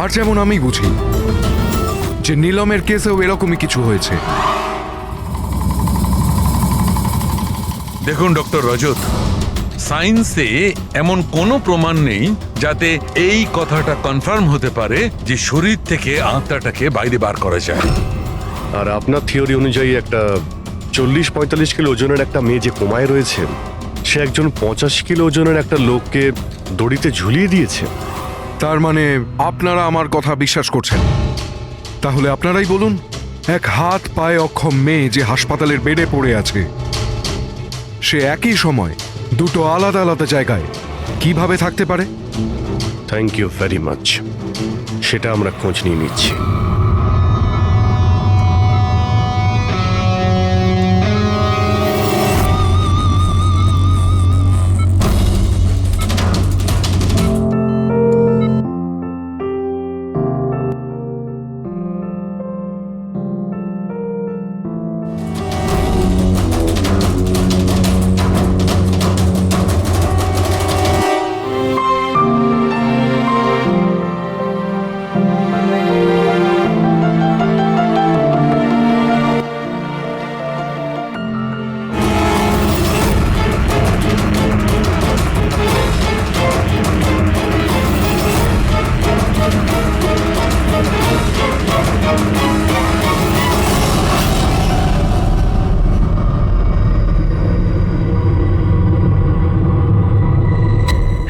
আর যেমন আমি বুঝি যে নীলমের কেসেও এরকমই কিছু হয়েছে। দেখুন ডক্টর রজত, সায়েন্সে এমন কোনো প্রমাণ নেই যাতে এই কথাটা কনফার্ম হতে পারে যে শরীর থেকে আত্মাটাকে বাইরে বার করা যায়। আর আপনার থিওরি অনুযায়ী একটা 40-45 কিলো ওজনের একটা মেয়ে যে কোমায় রয়েছে, সে একজন 85 কিলো ওজনের একটা লোককে দড়িতে ঝুলিয়ে দিয়েছে। তার মানে আপনারা আমার কথা বিশ্বাস করছেন? তাহলে আপনারাই বলুন, এক হাত পায়ে অক্ষম মেয়ে যে হাসপাতালের বেডে পড়ে আছে, সে একই সময় দুটো আলাদা আলাদা জায়গায় কিভাবে থাকতে পারে? থ্যাংক ইউ ভেরি মাচ, সেটা আমরা খোঁজ নিয়ে নিচ্ছি।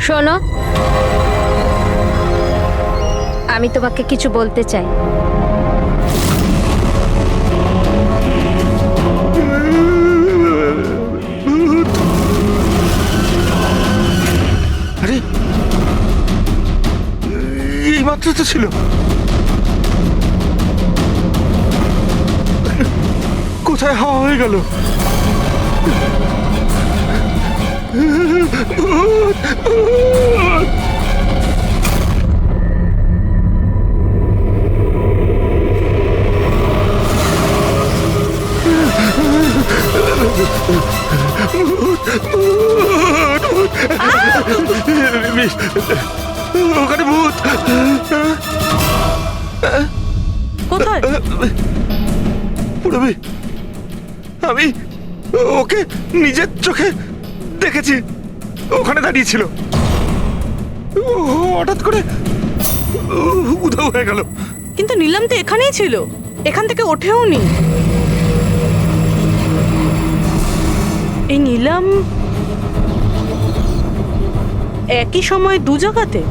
শোনো, আমি তোমাকে কিছু বলতে চাই। আরে, এই মাত্র তো ছিল। কোথায় মাথায় হাওয়া হয়ে গেল। ওখানে ভূত। কোথায়? পুরবি, আমি ওকে নিজের চোখে দেখেছি, ওখানে দাঁড়িয়ে ছিল। হঠাৎ করে উধাও হয়ে গেল। কিন্তু নীলাম তো এখানেই ছিল, এখান থেকে ওঠেও নি। এই নীলাম একই সময় দু জায়গাতে?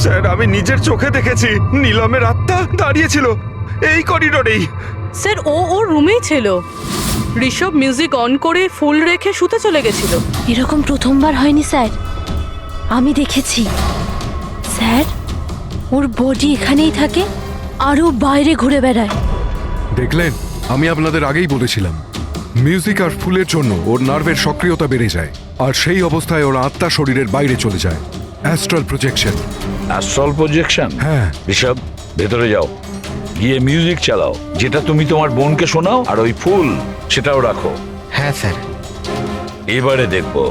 স্যার, আমি নিজের চোখে দেখেছি নীলমের আত্মা দাঁড়িয়েছিল এই করিডোরেই। স্যার, ওর রুমেই ছিল। ঋষভ মিউজিক অন করে ফুল রেখে শুতে চলে গেছিল। এরকম প্রথমবার হয়নি স্যার, আমি দেখেছি। স্যার, ওর বডি এখানেই থাকে আর ও বাইরে ঘুরে বেড়ায়। দেখলেন, আমি আপনাদের আগেই বলেছিলাম মিউজিক আর ফুলের জন্য ওর নার্ভের সক্রিয়তা বেড়ে যায়, আর সেই অবস্থায় ওর আত্মা শরীরের বাইরে চলে যায়। Astral projection. Astral projection? হ্যাঁ। ঋষভ, ভেতরে যাও, গিয়ে মিউজিক চালাও। যেটা তুমি তোমার বোনকে শোনাও, আর ওই ফুল সেটাও রাখো। হ্যাঁ স্যার। এবারে দেখবো।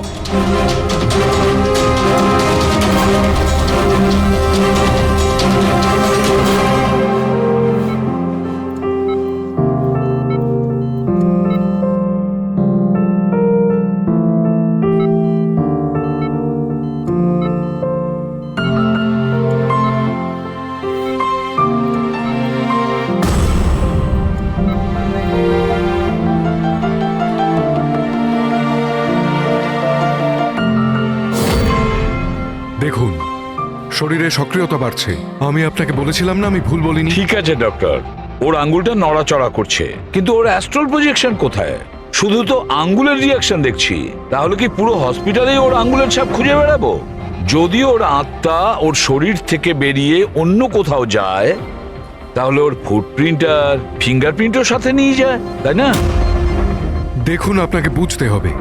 দেখুন, শরীরে সক্রিয়তা বাড়ছে। আমি আপনাকে বলেছিলাম না আমি ভুল বলিনি? ঠিক আছে ডক্টর, ওর আঙ্গুলটা নড়াচড়া করছে, কিন্তু ওর অ্যাস্ট্রাল প্রজেকশন কোথায়? শুধু তো আঙ্গুলের রিয়াকশন দেখছি। তাহলে কি পুরো হসপিটালেই ওর আঙ্গুলের ছাপ খুঁজে বেড়াবো? যদি ওর আত্মা ওর শরীর থেকে বেরিয়ে অন্য কোথাও যায়, তাহলে ওর ফুটপ্রিন্ট আর ফিঙ্গারপ্রিন্টও সাথে নিয়ে যায়, তাই না? দেখুন, আপনাকে বুঝতে হবে,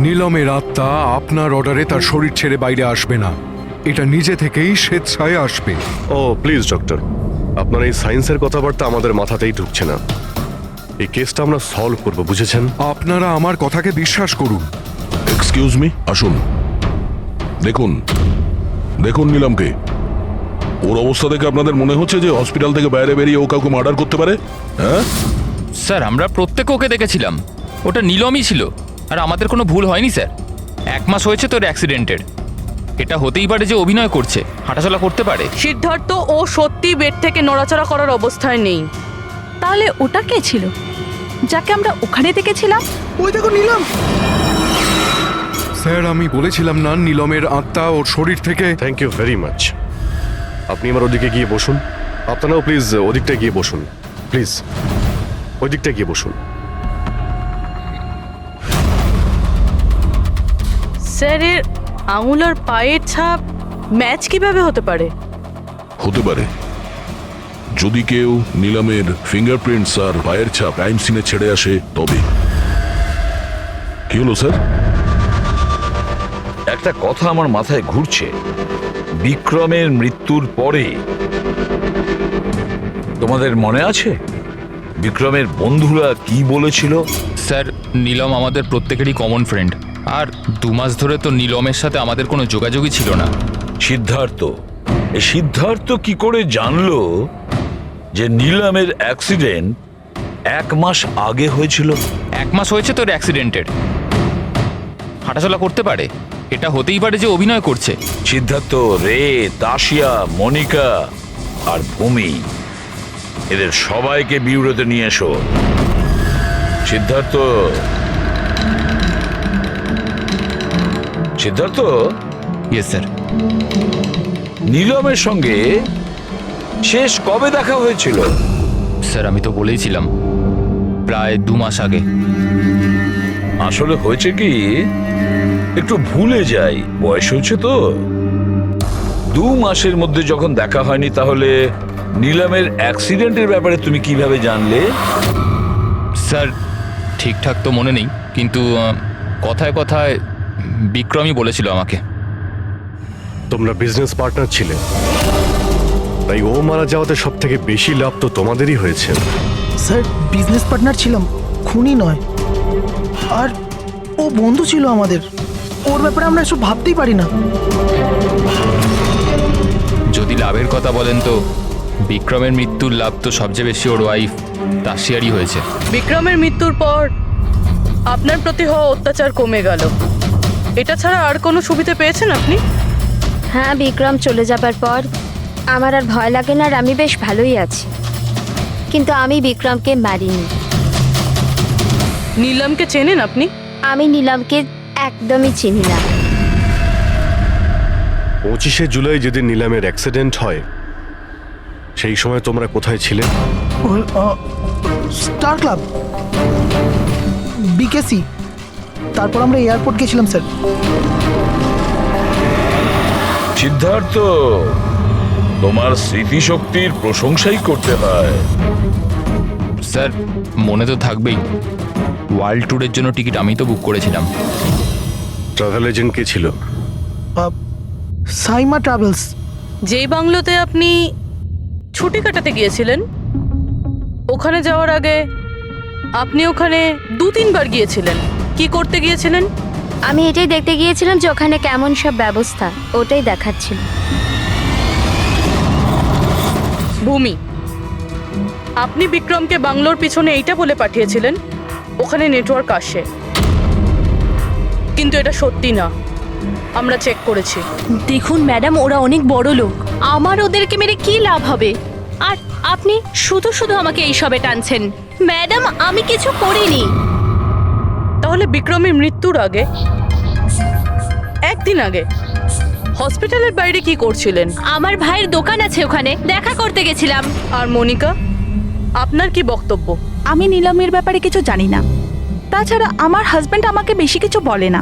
নীলমের আত্মা আপনার অর্ডারে তার শরীর ছেড়ে বাইরে আসবে না। এটা নিজে থেকেই স্বেচ্ছায় আসবে। ও প্লিজ ডক্টর, আপনার এই সায়েন্সের কথাবার্তা আমাদের মাথাতেই ঢুকছে না। এই কেসটা আমরা সলভ করব, বুঝেছেন? আপনারা আমার কথাকে বিশ্বাস করুন। এক্সকিউজ মি, আসুন। দেখুন দেখুন নীলমকে। ওর অবস্থা দেখে আপনাদের মনে হচ্ছে যে হসপিটাল থেকে বাইরে বেরিয়ে ও কাউকে মার্ডার করতে পারে? হ্যাঁ স্যার, আমরা প্রত্যেকে ওকে দেখেছিলাম। ওটা নীলমই ছিল, আর আমাদের কোনো ভুল হয়নি স্যার। 1 মাস হয়েছে তোর অ্যাক্সিডেন্টের। এটা হতেই পারে যে অভিনয় করছে, হাঁটাচলা করতে পারে। সিদ্ধার্থ, ও সত্যি বেড থেকে নড়াচড়া করার অবস্থায় নেই। তাহলে ওটা কে ছিল যাকে আমরা ওখানে দেখেছিলাম? ওই দেখো নীলম। স্যার, আমি বলেছিলাম না নীলমের আত্মা ওর শরীর থেকে। Thank you very much. আপনি আমার ওদিকে গিয়ে বসুন। আপনারাও প্লিজ ওদিকটা গিয়ে বসুন, প্লিজ ওদিকটা গিয়ে বসুন। স্যার, এর আঙুল আর পায়ের ছাপ ম্যাচ কিভাবে হতে পারে? হতে পারে যদি কেউ নীলমের ফিঙ্গারপ্রিন্টস আর পায়ের ছাপ ক্রাইম সিনে ছেড়ে আসে তবে। কি হলো স্যার? একটা কথা আমার মাথায় ঘুরছে। বিক্রমের মৃত্যুর পরে তোমাদের মনে আছে বিক্রমের বন্ধুরা কি বলেছিল? স্যার, নীলম আমাদের প্রত্যেকেরই কমন ফ্রেন্ড, আর 2 মাস ধরে তো নীলমের সাথে আমাদের কোনো যোগাযোগই ছিল না। সিদ্ধার্থ কি করে জানলো যে নীলমের অ্যাক্সিডেন্ট 1 মাস আগে হয়েছিল? 1 মাস হয়েছে তোর অ্যাক্সিডেন্টের। হাঁটাচলা করতে পারে, এটা হতেই পারে যে অভিনয় করছে। সিদ্ধার্থ, রে, দাসিয়া, মনিকা আর ভূমি, এদের সবাইকে বিউরোতে নিয়ে এসো। Siddharth, yes sir. নীলমের সঙ্গে শেষ কবে দেখা হয়েছিল? স্যার, আমি তো বলেইছিলাম প্রায় 2 মাস আগে। আসলে হয়েছে কি, একটু ভুলে যাই, বয়স হচ্ছে তো। 2 মাসের মধ্যে যখন দেখা হয়নি, তাহলে নিলামের অ্যাক্সিডেন্টের ব্যাপারে তুমি কিভাবে জানলে? স্যার ঠিকঠাক তো মনে নেই, কিন্তু কথায় কথায় বিক্রমই বলেছিল আমাকে। তোমরা বিজনেস পার্টনার ছিলে, তাই ও মারা যাওয়াতে সব থেকে বেশি লাভ তো তোমাদেরই হয়েছে। স্যার বিজনেস পার্টনার ছিলাম, খুনি নয়। আর ও বন্ধু ছিল আমাদের, ওর ব্যাপারে আমরা এসব ভাবতেই পারি না। যদি লাভের কথা বলেন তো বিক্রমের মৃত্যুর লাভ তো সবচেয়ে বেশি ওর ওয়াইফ তাসিয়ারই হয়েছে। বিক্রমের মৃত্যুর পর আপনার প্রতি হওয়া অত্যাচার কমে গেল, এটা ছাড়া আর কোনো সুবিধা পেয়েছেন আপনি? হ্যাঁ, বিক্রম চলে যাবার পর আমার আর ভয় লাগে না, আর আমি বেশ ভালোই আছি। কিন্তু আমি বিক্রমকে মারিনি। নীলমকে চেনেন আপনি? আমি নীলমকে একদমই চিনি না। 25শে জুলাই যেদিন নিলামের অ্যাক্সিডেন্ট হয়, সেই সময় তোমরা কোথায় ছিলে? স্টার ক্লাব, বিকেসি, তারপর আমরা এয়ারপোর্ট গেছিলাম স্যার। সিদ্ধার্থ, তোমার স্মৃতিশক্তির প্রশংসাই করতে হয়। স্যার মনে তো থাকবেই, ওয়ার্ল্ড ট্যুরের জন্য টিকিট আমি তো বুক করেছিলাম। ট্রাভেল এজেন্ট কে ছিল? সাইমা ট্রাভেলস। যেই বাংলোতে আপনি ছুটি কাটাতে গিয়েছিলেন, ওখানে যাওয়ার আগে আপনি ওখানে 2-3 বার গিয়েছিলেন। কি করতে গিয়েছিলেন? আমি এটাই দেখতে গিয়েছিলাম যে ওখানে কেমন সব ব্যবস্থা, ওটাই দেখাচ্ছিল। ভূমি, আপনি বিক্রমকে বাংলোর পিছনে এইটা বলে পাঠিয়েছিলেন ওখানে নেটওয়ার্ক আসে, কিন্তু এটা সত্যি না, আমরা চেক করেছি। দেখুন ম্যাডাম, ওরা অনেক বড় লোক, আমার ওদেরকে মেরে কি লাভ হবে? আর আপনি শুধু শুধু আমাকে এইসবে টানছেন। ম্যাডাম আমি কিছু করিনি। তাহলে বিক্রমের মৃত্যুর আগে, একদিন আগে হসপিটালের বাইরে কি করছিলেন? আমার ভাইয়ের দোকান আছে, ওখানে দেখা করতে গেছিলাম। আর মনিকা, আপনার কি বক্তব্য? আমি নিলামের ব্যাপারে কিছু জানি না, তাছাড়া আমার হাজব্যান্ড আমাকে বেশি কিছু বলে না,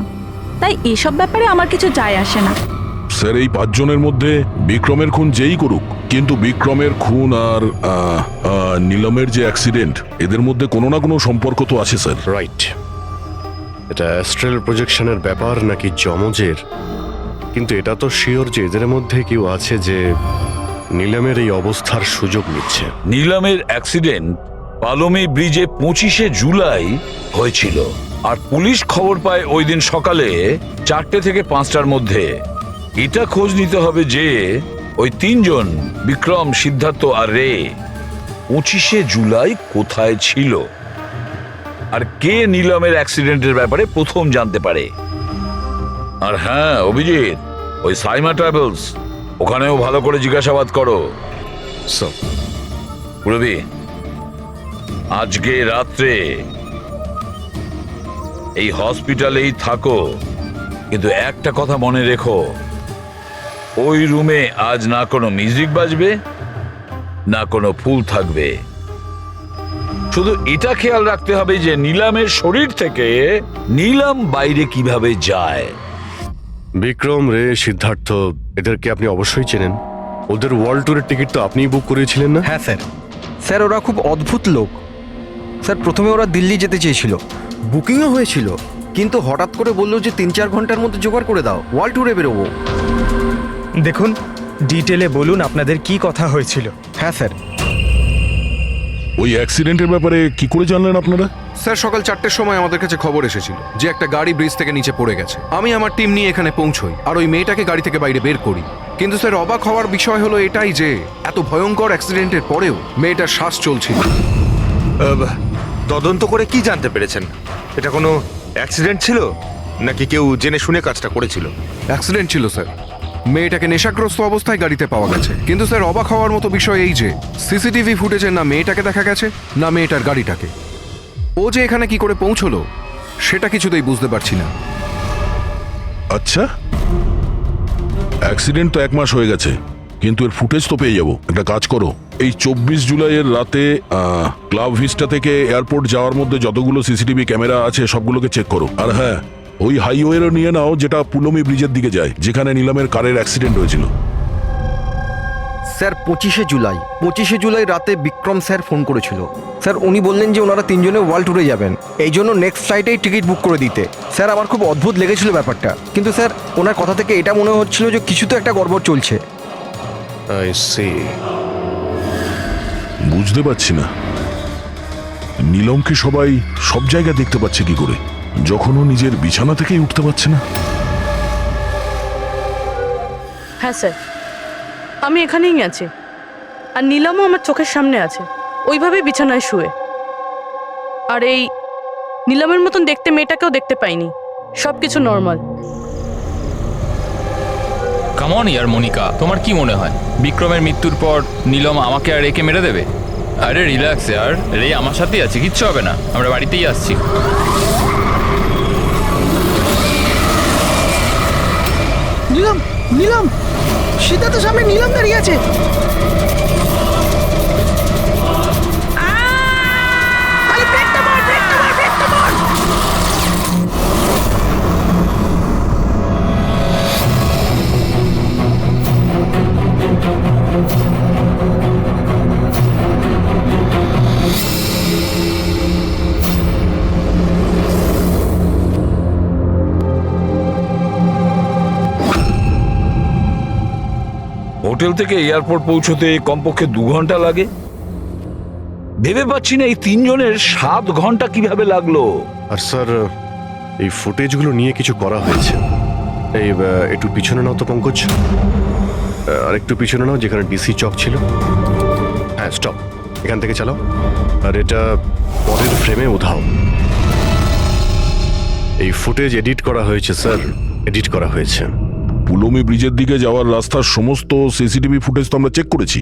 তাই এসব ব্যাপারে আমার কিছু যায় আসে না। স্যার এই 5 জনের মধ্যে বিক্রমের খুন যেই করুক, কিন্তু বিক্রমের খুন আর নিলামের যে অ্যাক্সিডেন্ট, এদের মধ্যে কোনো না কোনো সম্পর্ক তো আছে স্যার। রাইট। এটা অ্যাস্ট্রাল প্রজেকশনের ব্যাপার নাকি যমজের, কিন্তু এটা তো শিওর যে এদের মধ্যে কেউ আছে যে নিলামের এই অবস্থার সুযোগ নিচ্ছে। নিলামের অ্যাক্সিডেন্ট পালোমি ব্রিজে 25শে জুলাই হয়েছিল, আর পুলিশ খবর পায় ওই দিন সকালে 4টে থেকে 5টার মধ্যে। এটা খোঁজ নিতে হবে যে ওই 3 জন বিক্রম, সিদ্ধার্থ আর রে 25শে জুলাই কোথায় ছিল, আর কে নিলামের অ্যাক্সিডেন্টের ব্যাপারে প্রথম জানতে পারে। আর হ্যাঁ অভিজিৎ, ওই সাইমা ট্রাভেলস, ওখানেও ভালো করে জিজ্ঞাসাবাদ করো। রবি, আজকে রাত্রে এই হসপিটালেই থাকো, কিন্তু একটা কথা মনে রেখো, ওই রুমে আজ না কোনো মিউজিক বাজবে না কোনো ফুল থাকবে। শুধু এটা খেয়াল রাখতে হবে যে নিলামের শরীর থেকে নিলাম বাইরে কিভাবে যায়। বিক্রম, রে, সিদ্ধার্থ, এদেরকে আপনি অবশ্যই চেনেন। ওদের ওয়ার্ল্ড ট্যুরের টিকিট তো আপনিই বুক করিয়েছিলেন না? হ্যাঁ স্যার। স্যার ওরা খুব অদ্ভুত লোক। স্যার প্রথমে ওরা দিল্লি যেতে চেয়েছিল, বুকিংও হয়েছিল, কিন্তু হঠাৎ করে বললো যে 3-4 ঘন্টার মধ্যে জোগাড় করে দাও, ওয়ার্ল্ড ট্যুরে বেরোবো। দেখুন, ডিটেলে বলুন আপনাদের কি কথা হয়েছিল। হ্যাঁ স্যার। ওই অ্যাক্সিডেন্টের ব্যাপারে কি করে জানলেন আপনারা? স্যার সকাল 4টের সময় আমাদের কাছে খবর এসেছিল যে একটা গাড়ি ব্রিজ থেকে নিচে পড়ে গেছে। আমি আমার টিম নিয়ে এখানে পৌঁছই আর ওই মেয়েটাকে গাড়ি থেকে বাইরে বের করি। কিন্তু স্যার অবাক হওয়ার বিষয় হলো এটাই যে এত ভয়ঙ্কর অ্যাক্সিডেন্টের পরেও মেয়েটার শ্বাস চলছিল। তদন্ত করে কি জানতে পেরেছেন? এটা কোনো অ্যাক্সিডেন্ট ছিল নাকি কেউ জেনে শুনে কাজটা করেছিল? অ্যাক্সিডেন্ট ছিল স্যার। মেয়েটাকে নেশাগ্রস্ত অবস্থায় গাড়িতে পাওয়া গেছে, কিন্তু স্যার অবাক হওয়ার মতো বিষয় এই যে সিসিটিভি ফুটেজে না মেয়েটাকে দেখা গেছে না মেয়েটার গাড়িটাকে। ও যে এখানে কি করে পৌঁছলো সেটা কিছুতেই বুঝতে পারছি না। আচ্ছা, অ্যাক্সিডেন্ট তো 1 মাস হয়ে গেছে, কিন্তু এর ফুটেজ তো পেয়ে যাবো। একটা কাজ করো, এই 24 জুলাইয়ের রাতে ক্লাব ভিস্টা থেকে এয়ারপোর্ট যাওয়ার মধ্যে যতগুলো সিসিটিভি ক্যামেরা আছে সবগুলোকে চেক করো। আর হ্যাঁ, ওই হাইওয়েরও নিয়ে নাও যেটা পুলমি ব্রিজের দিকে যায়, যেখানে নিলামের কারের অ্যাক্সিডেন্ট হয়েছিল। স্যার 25শে জুলাই রাতে বিক্রম স্যার ফোন করেছিল। স্যার উনি বললেন যে ওনারা তিনজনে ওয়ার্ল্ড ট্যুরে যাবেন, এই জন্য নেক্সট ফ্লাইটেই টিকিট বুক করে দিতে। স্যার আমার খুব অদ্ভুত লেগেছিল ব্যাপারটা, কিন্তু স্যার ওনার কথা থেকে এটা মনে হচ্ছিল যে কিছু তো একটা গড়বড় চলছে। বুঝতে পারছি না নীলমকে সবাই সব জায়গায় দেখতে পাচ্ছে কি করে, যখন ও নিজের বিছানা থেকেই উঠতে পারছে না। হ্যাঁ স্যার, আমি এখানেই আছি, আর নীলমও আমার চোখের সামনে আছে, ওইভাবে বিছানায় শুয়ে। আর এই নীলমের মতন দেখতে মেয়েটাকেও দেখতে পাইনি, সব কিছু নর্মাল। কামন ইয়ার মনিকা, তোমার কি মনে হয় বিক্রমের মৃত্যুর পর নীলম আমাকে আর রেকে মেরে দেবে? আরে রিল্যাক্স ইয়ার, রে আমার সাথেই আছে, কিচ্ছু হবে না, আমরা বাড়িতেই আসছি। নীলম, নীলম, সিদ্ধার্থ সামনে নীলম দাঁড়িয়ে আছে। আরে ব্রেকটা মার, ব্রেকটা মার, ব্রেকটা মার। হোটেল থেকে এয়ারপোর্ট পৌঁছতে কমপক্ষে 2 ঘন্টা লাগে। ভেবে পাচ্ছি না এই তিনজনের 7 ঘন্টা কিভাবে লাগলো। আর স্যার এই ফুটেজগুলো নিয়ে কিছু করা হয়েছে। এই একটু পিছনে নাও তো পঙ্কজ, আর একটু পিছনে নাও যেখানে ডিসি চক ছিল। হ্যাঁ স্টপ, এখান থেকে চালাও। আর এটা পরের ফ্রেমে উধাও। এই ফুটেজ এডিট করা হয়েছে স্যার, এডিট করা হয়েছে। পুলমি ব্রিজের দিকে যাওয়ার রাস্তার সমস্ত সিসিটিভি ফুটেজ তো আমরা চেক করেছি,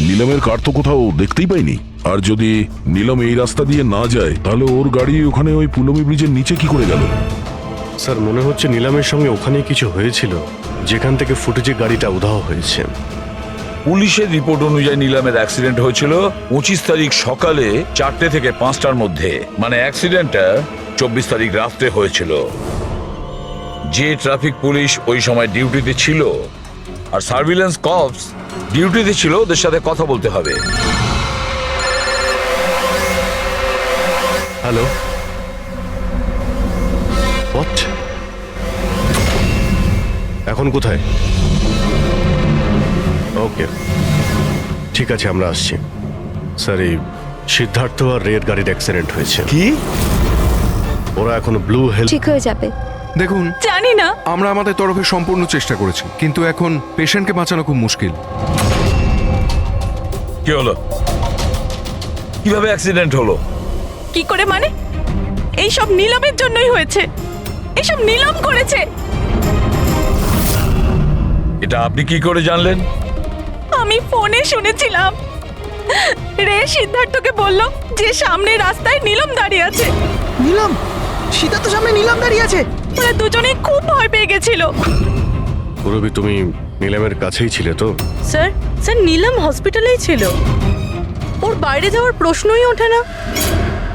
নীলমের কার তো কোথাও দেখতেই পাইনি। আর যদি নীলম এই রাস্তা দিয়ে না যায় তাহলে ওর গাড়ি ওখানে ওই পুলমি ব্রিজের নিচে কি করে গেল? স্যার মনে হচ্ছে নীলামের সঙ্গে ওখানেই কিছু হয়েছিল, যেখান থেকে ফুটেজে গাড়িটা উধাও হয়েছে। পুলিশের রিপোর্ট অনুযায়ী নীলামের অ্যাক্সিডেন্ট হয়েছিল 25 তারিখ সকালে 4টে থেকে 5টার মধ্যে, মানে অ্যাক্সিডেন্টটা 24 তারিখ রাত্রে হয়েছিল। যে ট্রাফিক পুলিশ ওই সময় ডিউটিতে ছিল আর সার্ভিলেন্স কপস ডিউটিতে ছিল, ওদের সাথে কথা বলতে হবে। Hello, what? এখন কোথায়? ওকে, ঠিক আছে, আমরা আসছি। স্যার এই সিদ্ধার্থ আর রেড গাড়ির অ্যাক্সিডেন্ট হয়েছে। কি? ওরা এখন ব্লু হেলথ। ঠিক হয়ে যাবে। দেখুন, জানি না, আমরা আমাদের তরফে সম্পূর্ণ চেষ্টা করেছি, কিন্তু এখন পেশেন্টকে বাঁচানো খুব মুশকিল। কি হলো? কিভাবে অ্যাক্সিডেন্ট হলো? কি করে মানে? এই সব নীলমের জন্যই হয়েছে, এইসব নীলম করেছে। এটা আপনি কি করে জানলেন? আমি ফোনে শুনেছিলাম, রে সিদ্ধার্থকে বলল যে সামনে রাস্তায় নীলম দাঁড়িয়ে আছে। নীলম, সিদ্ধার্থ সামনে নীলম দাঁড়িয়ে আছে। ওরা দুজনেই খুব ভয় পেয়ে গেছিল। পুরবি তুমি নীলামের কাছেই ছিলে তো? স্যার, স্যার নীলম হসপিটালেই ছিল, ওর বাইরে যাওয়ার প্রশ্নই ওঠে না।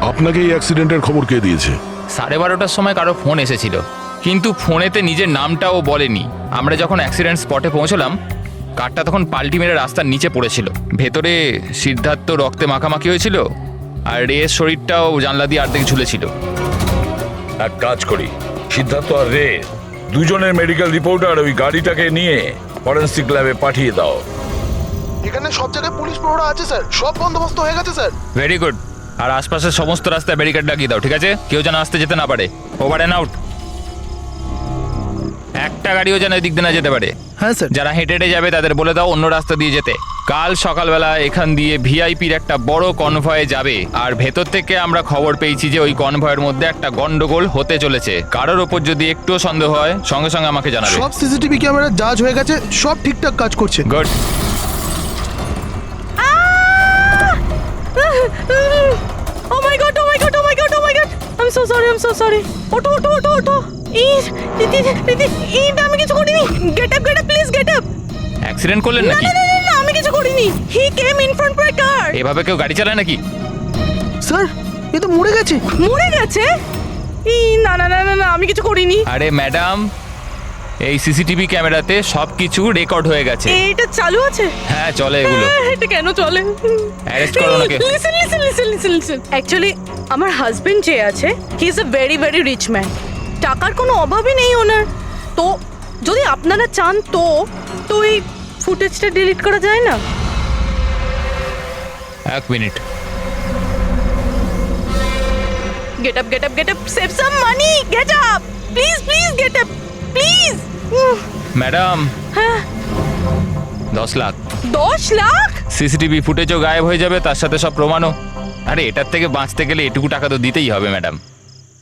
আপনাকে এই অ্যাক্সিডেন্টের খবর কে দিয়েছে? 12:30টার সময় কারো ফোন এসেছিল, কিন্তু ফোনেতে নিজের নামটাও বলেনি। আমরা যখন অ্যাক্সিডেন্ট স্পটে পৌঁছলাম, কারটা তখন পাল্টি মেরে রাস্তার নিচে পড়েছিল। ভেতরে সিদ্ধার্থ রক্তে মাখামাখি হয়েছিল, আর রের শরীরটাও জানলা দিয়ে অর্ধেক ঝুলেছিল। এক কাজ করি, সিদ্ধার্থ আর রে দুজনের মেডিকেল রিপোর্ট আর ওই গাড়িটাকে নিয়ে ফরেন্সিক ল্যাবে পাঠিয়ে দাও। এখানে সব জায়গায় পুলিশ প্রহরা আছে স্যার, সব বন্দোবস্ত হয়ে গেছে স্যার। Very good. আর আশপাশের সমস্ত রাস্তায় ব্যারিকেড লাগিয়ে দাও, ঠিক আছে? কেউ যেন আসতে যেতে না পারে। Over and out. একটা গাড়িও যেন এদিক দিয়ে না যেতে পারে। হ্যাঁ স্যার। যারা হেঁটে হেঁটে যাবে তাদের বলে দাও অন্য রাস্তা দিয়ে যেতে। কাল সকালবেলা এখান দিয়ে ভিআইপির একটা বড় কনভয় যাবে, আর ভেতর থেকে আমরা খবর পেয়েছি যে ওই কনভয়ের মধ্যে একটা গন্ডগোল হতে চলেছে। কারোর ওপর যদি একটু সন্দেহ হয় সঙ্গে সঙ্গে আমাকে জানাবে। সব সিসিটিভি ক্যামেরা জাজ হয়ে গেছে, সব ঠিকঠাক কাজ করছে। Good. Oh my god, oh my god, oh my god, oh my god, I am so sorry, I am so sorry. ওঠো ওঠো ওঠো ওঠো। আমি কিছু করিনি। Get up, get up, please get up. Accident করলেন নাকি? না না না, আমি কিছু করিনি। He came in front by car. এভাবে কেউ গাড়ি চালায় নাকি? স্যার, এ তো মরে গেছে। মরে গেছে? না না না না না, আমি কিছু করিনি। আরে ম্যাডাম, এই সিসিটিভি ক্যামেরাতে সবকিছু রেকর্ড হয়ে গেছে। এটা চালু আছে? হ্যাঁ চলে এগুলো। এটা কেন চলে? অ্যারেস্ট করো ওনাকে। লিসেন অ্যাকচুয়ালি আমার হাজবেন্ড যে আছে he is a very very rich man. টাকার কোনো অভাবই নেই ওনার। তো যদি আপনারা চান তো এই ফুটেজটা ডিলিট করা যায় না? এক minute. Get up, save some money, get up, please, get up, please. Madam হ্যাঁ 10 লাখ। 10 লাখ? সিসিটিভি ফুটেজও গায়েব হয়ে যাবে, তার সাথে সব প্রমাণও। আরে এটার থেকে বাঁচতে গেলে এটুকু টাকা তো দিতেই হবে ম্যাডাম।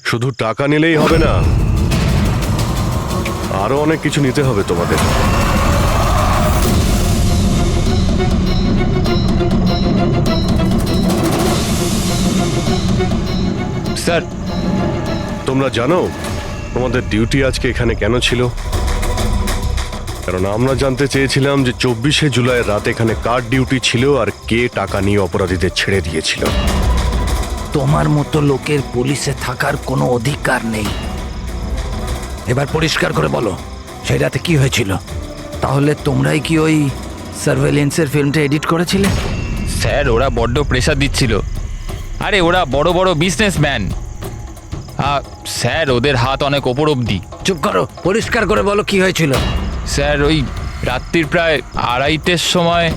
শুধু টাকা নিলেই হবে না, আরো অনেক কিছু নিতে হবে তোমাদের। স্যার তোমরা জানো তোমাদের ডিউটি আজকে এখানে কেন ছিল? কারণ আমরা জানতে চেয়েছিলাম যে 24শে জুলাই রাত এখানে কার ডিউটি ছিল আর কে টাকা নিয়ে অপরাধীদের ছেড়ে দিয়েছিল। তোমার মতো লোকের পুলিশে থাকার কোনো অধিকার নেই। এবার পরিষ্কার করে বলো সেই রাতে কি হয়েছিল? তাহলে তোমরাই কি ওই সার্ভেলেন্সের ফিল্মটা এডিট করেছিলে? স্যার ওরা বড্ড প্রেশার দিচ্ছিল। আরে ওরা বড় বড় বিজনেসম্যান, স্যার ওদের হাত অনেক ওপর অবধি। চুপ করো, পরিষ্কার করে বলো কি হয়েছিল। স্যার ওই রাত্রির প্রায় 2:30টার সময়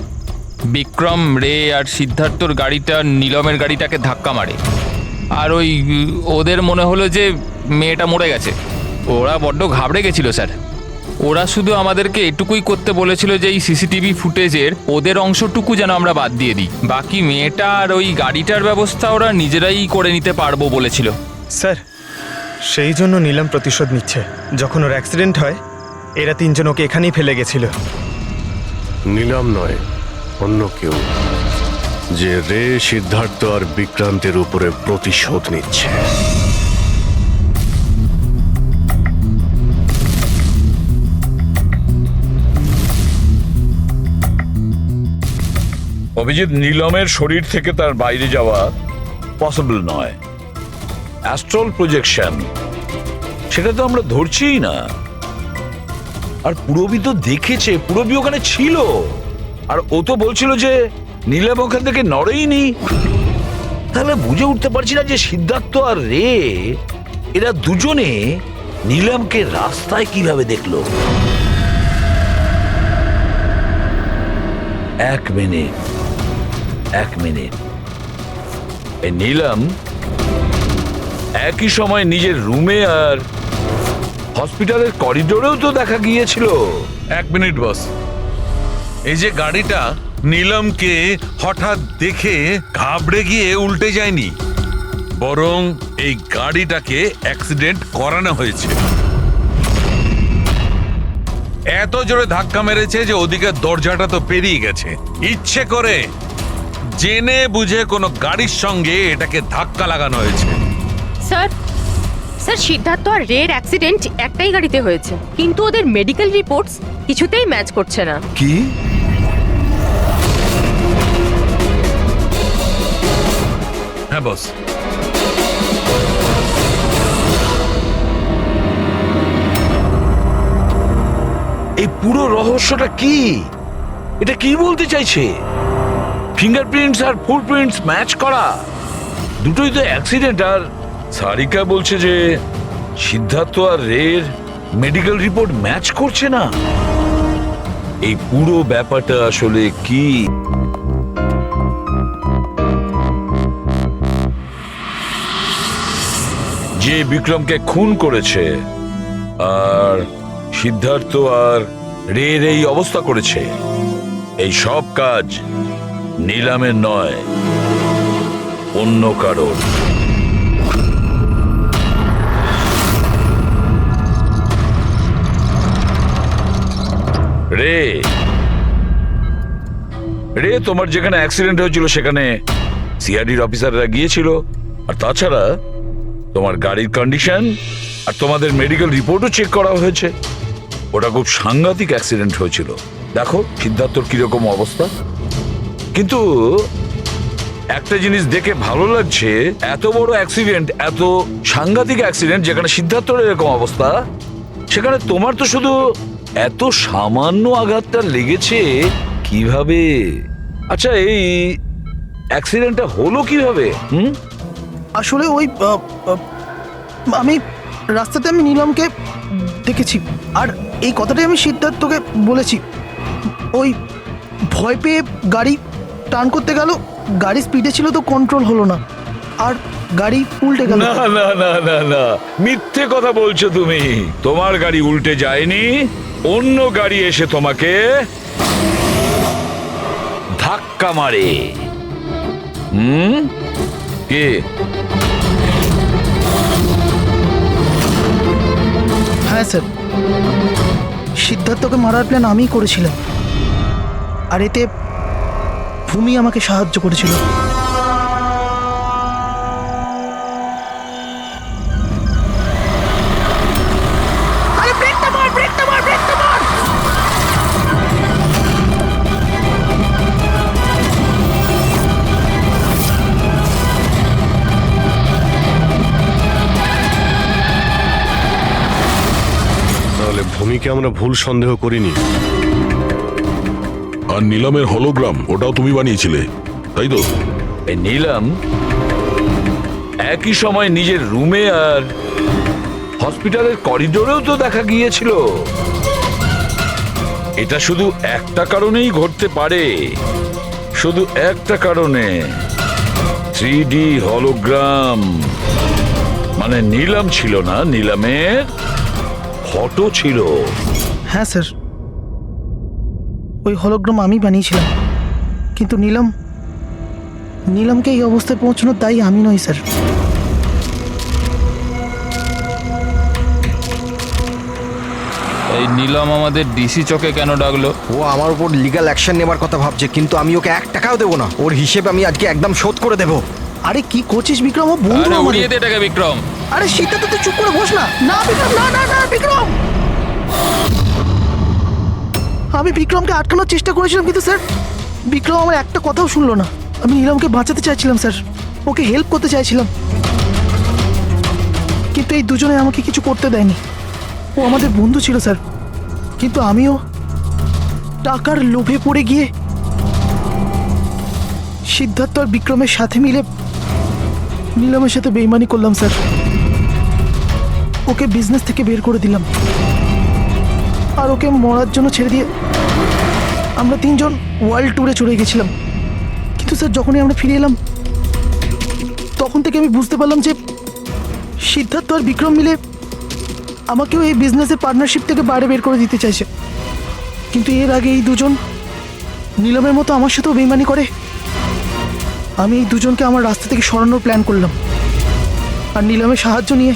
বিক্রম, রে আর সিদ্ধার্থর গাড়িটা নীলমের গাড়িটাকে ধাক্কা মারে। আর ওই ওদের মনে হলো যে মেয়েটা মরে গেছে। ওরা বড্ড ঘাবড়ে গেছিল স্যার। ওরা শুধু আমাদেরকে এটুকুই করতে বলেছিল যে এই সিসিটিভি ফুটেজের ওদের অংশটুকু যেন আমরা বাদ দিয়ে দিই, বাকি মেয়েটা আর ওই গাড়িটার ব্যবস্থা ওরা নিজেরাই করে নিতে পারবো বলেছিল। স্যার সেই জন্য নীলম প্রতিশোধ নিচ্ছে। যখন ওর অ্যাক্সিডেন্ট হয় এরা তিনজন ওকে এখানেই ফেলে গেছিল। নীলম নয়, অন্য কেউ, যে রে, সিদ্ধার্থ আর বিক্রান্তের উপরে প্রতিশোধ নিচ্ছে। অভিজিৎ, নীলমের শরীর থেকে তার বাইরে যাওয়া পসিবল নয়। অ্যাস্ট্রাল প্রজেকশন সেটা তো আমরা ধরছিই না। আর পুরবি তো দেখেছে, পুরবি ওখানে ছিল, আর ও তো বলছিল যে নীলম ওখান থেকে নড়েইনি। তাহলে বুঝে উঠতে পারছি না যে সিদ্ধার্থ আর রে এরা দুজনে নীলমকে রাস্তায় কিভাবে দেখলো। এক মিনিট, এই নীলম একই সময় নিজের রুমে আর হসপিটালের করিডোরেও তো দেখা গিয়েছিল। এক মিনিট বস, এই যে গাড়িটা নীলমকে হঠাৎ দেখে ঘাবড়ে গিয়ে উল্টে যায়নি, বরং এই গাড়িটাকে অ্যাক্সিডেন্ট করানো হয়েছে। এত জোরে ধাক্কা মেরেছে যে ওদিকে দরজাটা তো পেরিয়ে গেছে। ইচ্ছে করে জেনে বুঝে কোনো গাড়ির সঙ্গে এটাকে ধাক্কা লাগানো হয়েছে। স্যার সিদ্ধার্থ আর রের অ্যাক্সিডেন্ট একটাই গাড়িতে হয়েছে, কিন্তু ওদের মেডিকেল রিপোর্টস কিছুতেই ম্যাচ করছে না। কি? হ্যাঁ বস, এই পুরো রহস্যটা কি? এটা কি বলতে চাইছে? ফিঙ্গারপ্রিন্টস আর ফুটপ্রিন্টস ম্যাচ করা, দুটোই তো অ্যাক্সিডেন্ট। আর সারিকা বলছে যে সিদ্ধার্থ আর রের মেডিকেল রিপোর্ট ম্যাচ করছে না। এই পুরো ব্যাপারটা আসলে কি? যে বিক্রমকে খুন করেছে আর সিদ্ধার্থ আর রের এই অবস্থা করেছে, এই সব কাজ নীলমের নয়, অন্য কারোর। রে তোমার যেখানে অ্যাক্সিডেন্ট হয়েছিল সেখানে সিআইডির অফিসাররা গিয়েছিল। আর তাছাড়া তোমার গাড়ির কন্ডিশন আর তোমাদের মেডিকেল রিপোর্টও চেক করা হয়েছে। ওটা খুব সাংঘাতিক অ্যাক্সিডেন্ট হয়েছিল। দেখো সিদ্ধার্থর কিরকম অবস্থা। কিন্তু একটা জিনিস দেখে ভালো লাগছে, এত বড় অ্যাক্সিডেন্ট, এত সাংঘাতিক অ্যাক্সিডেন্ট যেখানে সিদ্ধার্থর এরকম অবস্থা, সেখানে তোমার তো শুধু এত সামান্য আঘাতটা লেগেছে কিভাবে? আচ্ছা, এই অ্যাক্সিডেন্টটা হলো কিভাবে? আসলে ওই আমি রাস্তাতে আমি নীলমকে দেখেছি, আর এই কথাটাই আমি সিদ্ধার্থকে বলেছি। ওই ভয় পেয়ে গাড়ি টার্ন করতে গেল, গাড়ি স্পিডে ছিল তো কন্ট্রোল হলো না, আর গাড়ি উল্টে গেল। না না না না না, মিথ্যে কথা বলছো তুমি। তোমার গাড়ি উল্টে যায়নি, অন্য গাড়ি এসে তোমাকে ধাক্কা মারে। কে? হ্যাঁ স্যার, সিদ্ধার্থকে মারার প্ল্যান আমিই করেছিলাম, আর এতে ভূমি আমাকে সাহায্য করেছিল। তাহলে ভূমিকে আমরা ভুল সন্দেহ করিনি। আর নিলামের হলোগ্রাম ওটাও তুমি বানিয়েছিলে, তাই তো? নিলাম একই সময় নিজের রুমে আর হসপিটালের করিডোরেও তো দেখা গিয়েছিল। এটা শুধু একটা কারণেই ঘটতে পারে, শুধু একটা কারণে। 3D হলোগ্রাম মানে নিলাম ছিল না, নিলামের ফটো ছিল। হ্যাঁ স্যার, ওই হলোগ্রাম আমি বানিয়েছিলাম, কিন্তু নীলমকে এই অবস্থায় পৌঁছানোর দায়ী আমি নই স্যার। এই নিলাম আমাদের ডিসি চকে কেন ডাকলো? ও আমার উপর লিগ্যাল অ্যাকশন নেবার কথা ভাবছে, কিন্তু আমি ওকে 1 টাকাও দেবো না। ওর হিসেব আমি আজকে একদম শোধ করে দেবো। আরে কি করছিস বিক্রম? ও বন্ধু আরে আমাদের। উড়িয়ে দে এটাকে বিক্রম। আরে সেটা তো তুই চুপ করে বস না। না বিক্রম, না না না বিক্রম। আমি বিক্রমকে আটকানোর চেষ্টা করেছিলাম, কিন্তু স্যার বিক্রম আমার একটা কথাও শুনলো না। আমি নীলমকে বাঁচাতে চাইছিলাম স্যার, ওকে হেল্প করতে চাইছিলাম, কিন্তু এই দুজনে আমাকে কিছু করতে দেয়নি। ও আমাদের বন্ধু ছিল স্যার, কিন্তু আমিও টাকার লোভে পড়ে গিয়ে সিদ্ধার্থ আর বিক্রমের সাথে মিলে নীলমের সাথে বেইমানি করলাম স্যার। ওকে বিজনেস থেকে বের করে দিলাম, আর ওকে মরার জন্য ছেড়ে দিয়ে আমরা 3 জন ওয়ার্ল্ড ট্যুরে চলে গেছিলাম। কিন্তু স্যার যখনই আমরা ফিরে এলাম, তখন থেকে আমি বুঝতে পারলাম যে সিদ্ধার্থ আর বিক্রম মিলে আমাকেও এই বিজনেসের পার্টনারশিপ থেকে বাইরে বের করে দিতে চাইছে। কিন্তু এর আগে এই দুজন নীলমের মতো আমার সাথেও বেইমানি করে। আমি এই দুজনকে আমার রাস্তা থেকে সরানোর প্ল্যান করলাম, আর নীলমের সাহায্য নিয়ে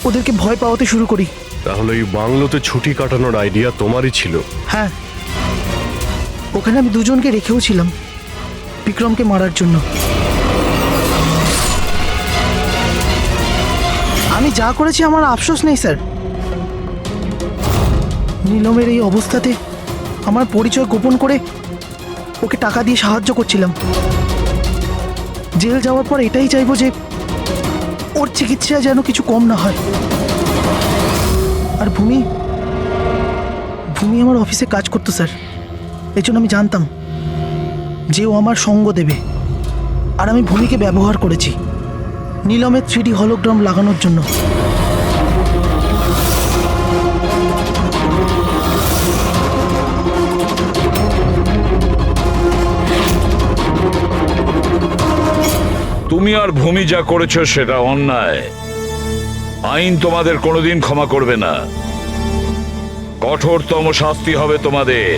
ওদেরকে ভয় পাওয়াতে শুরু করি। তাহলে এই বাংলোতে ছুটি কাটানোর আইডিয়া তোমারই ছিল? হ্যাঁ, ওখানে আমি দুজনকে রেখেও ছিলাম বিক্রমকে মারার জন্য। আমি যা করেছি আমার আফসোস নেই স্যার। নীলমের এই অবস্থাতে আমার পরিচয় গোপন করে ওকে টাকা দিয়ে সাহায্য করছিলাম। জেল যাওয়ার পর এটাই চাইবো যে ওর চিকিৎসা যেন কিছু কম না হয়। আর ভূমি আমার অফিসে কাজ করতো স্যার, এই জন্য আমি জানতাম যে ও আমার সঙ্গ দেবে, আর আমি ভূমিকে ব্যবহার করেছি নীলমের 3D হলোগ্রাম লাগানোর জন্য। তুমি আর ভূমি যা করেছো সেটা অন্যায়। আইন তোমাদের কোনোদিন ক্ষমা করবে না, কঠোরতম শাস্তি হবে তোমাদের।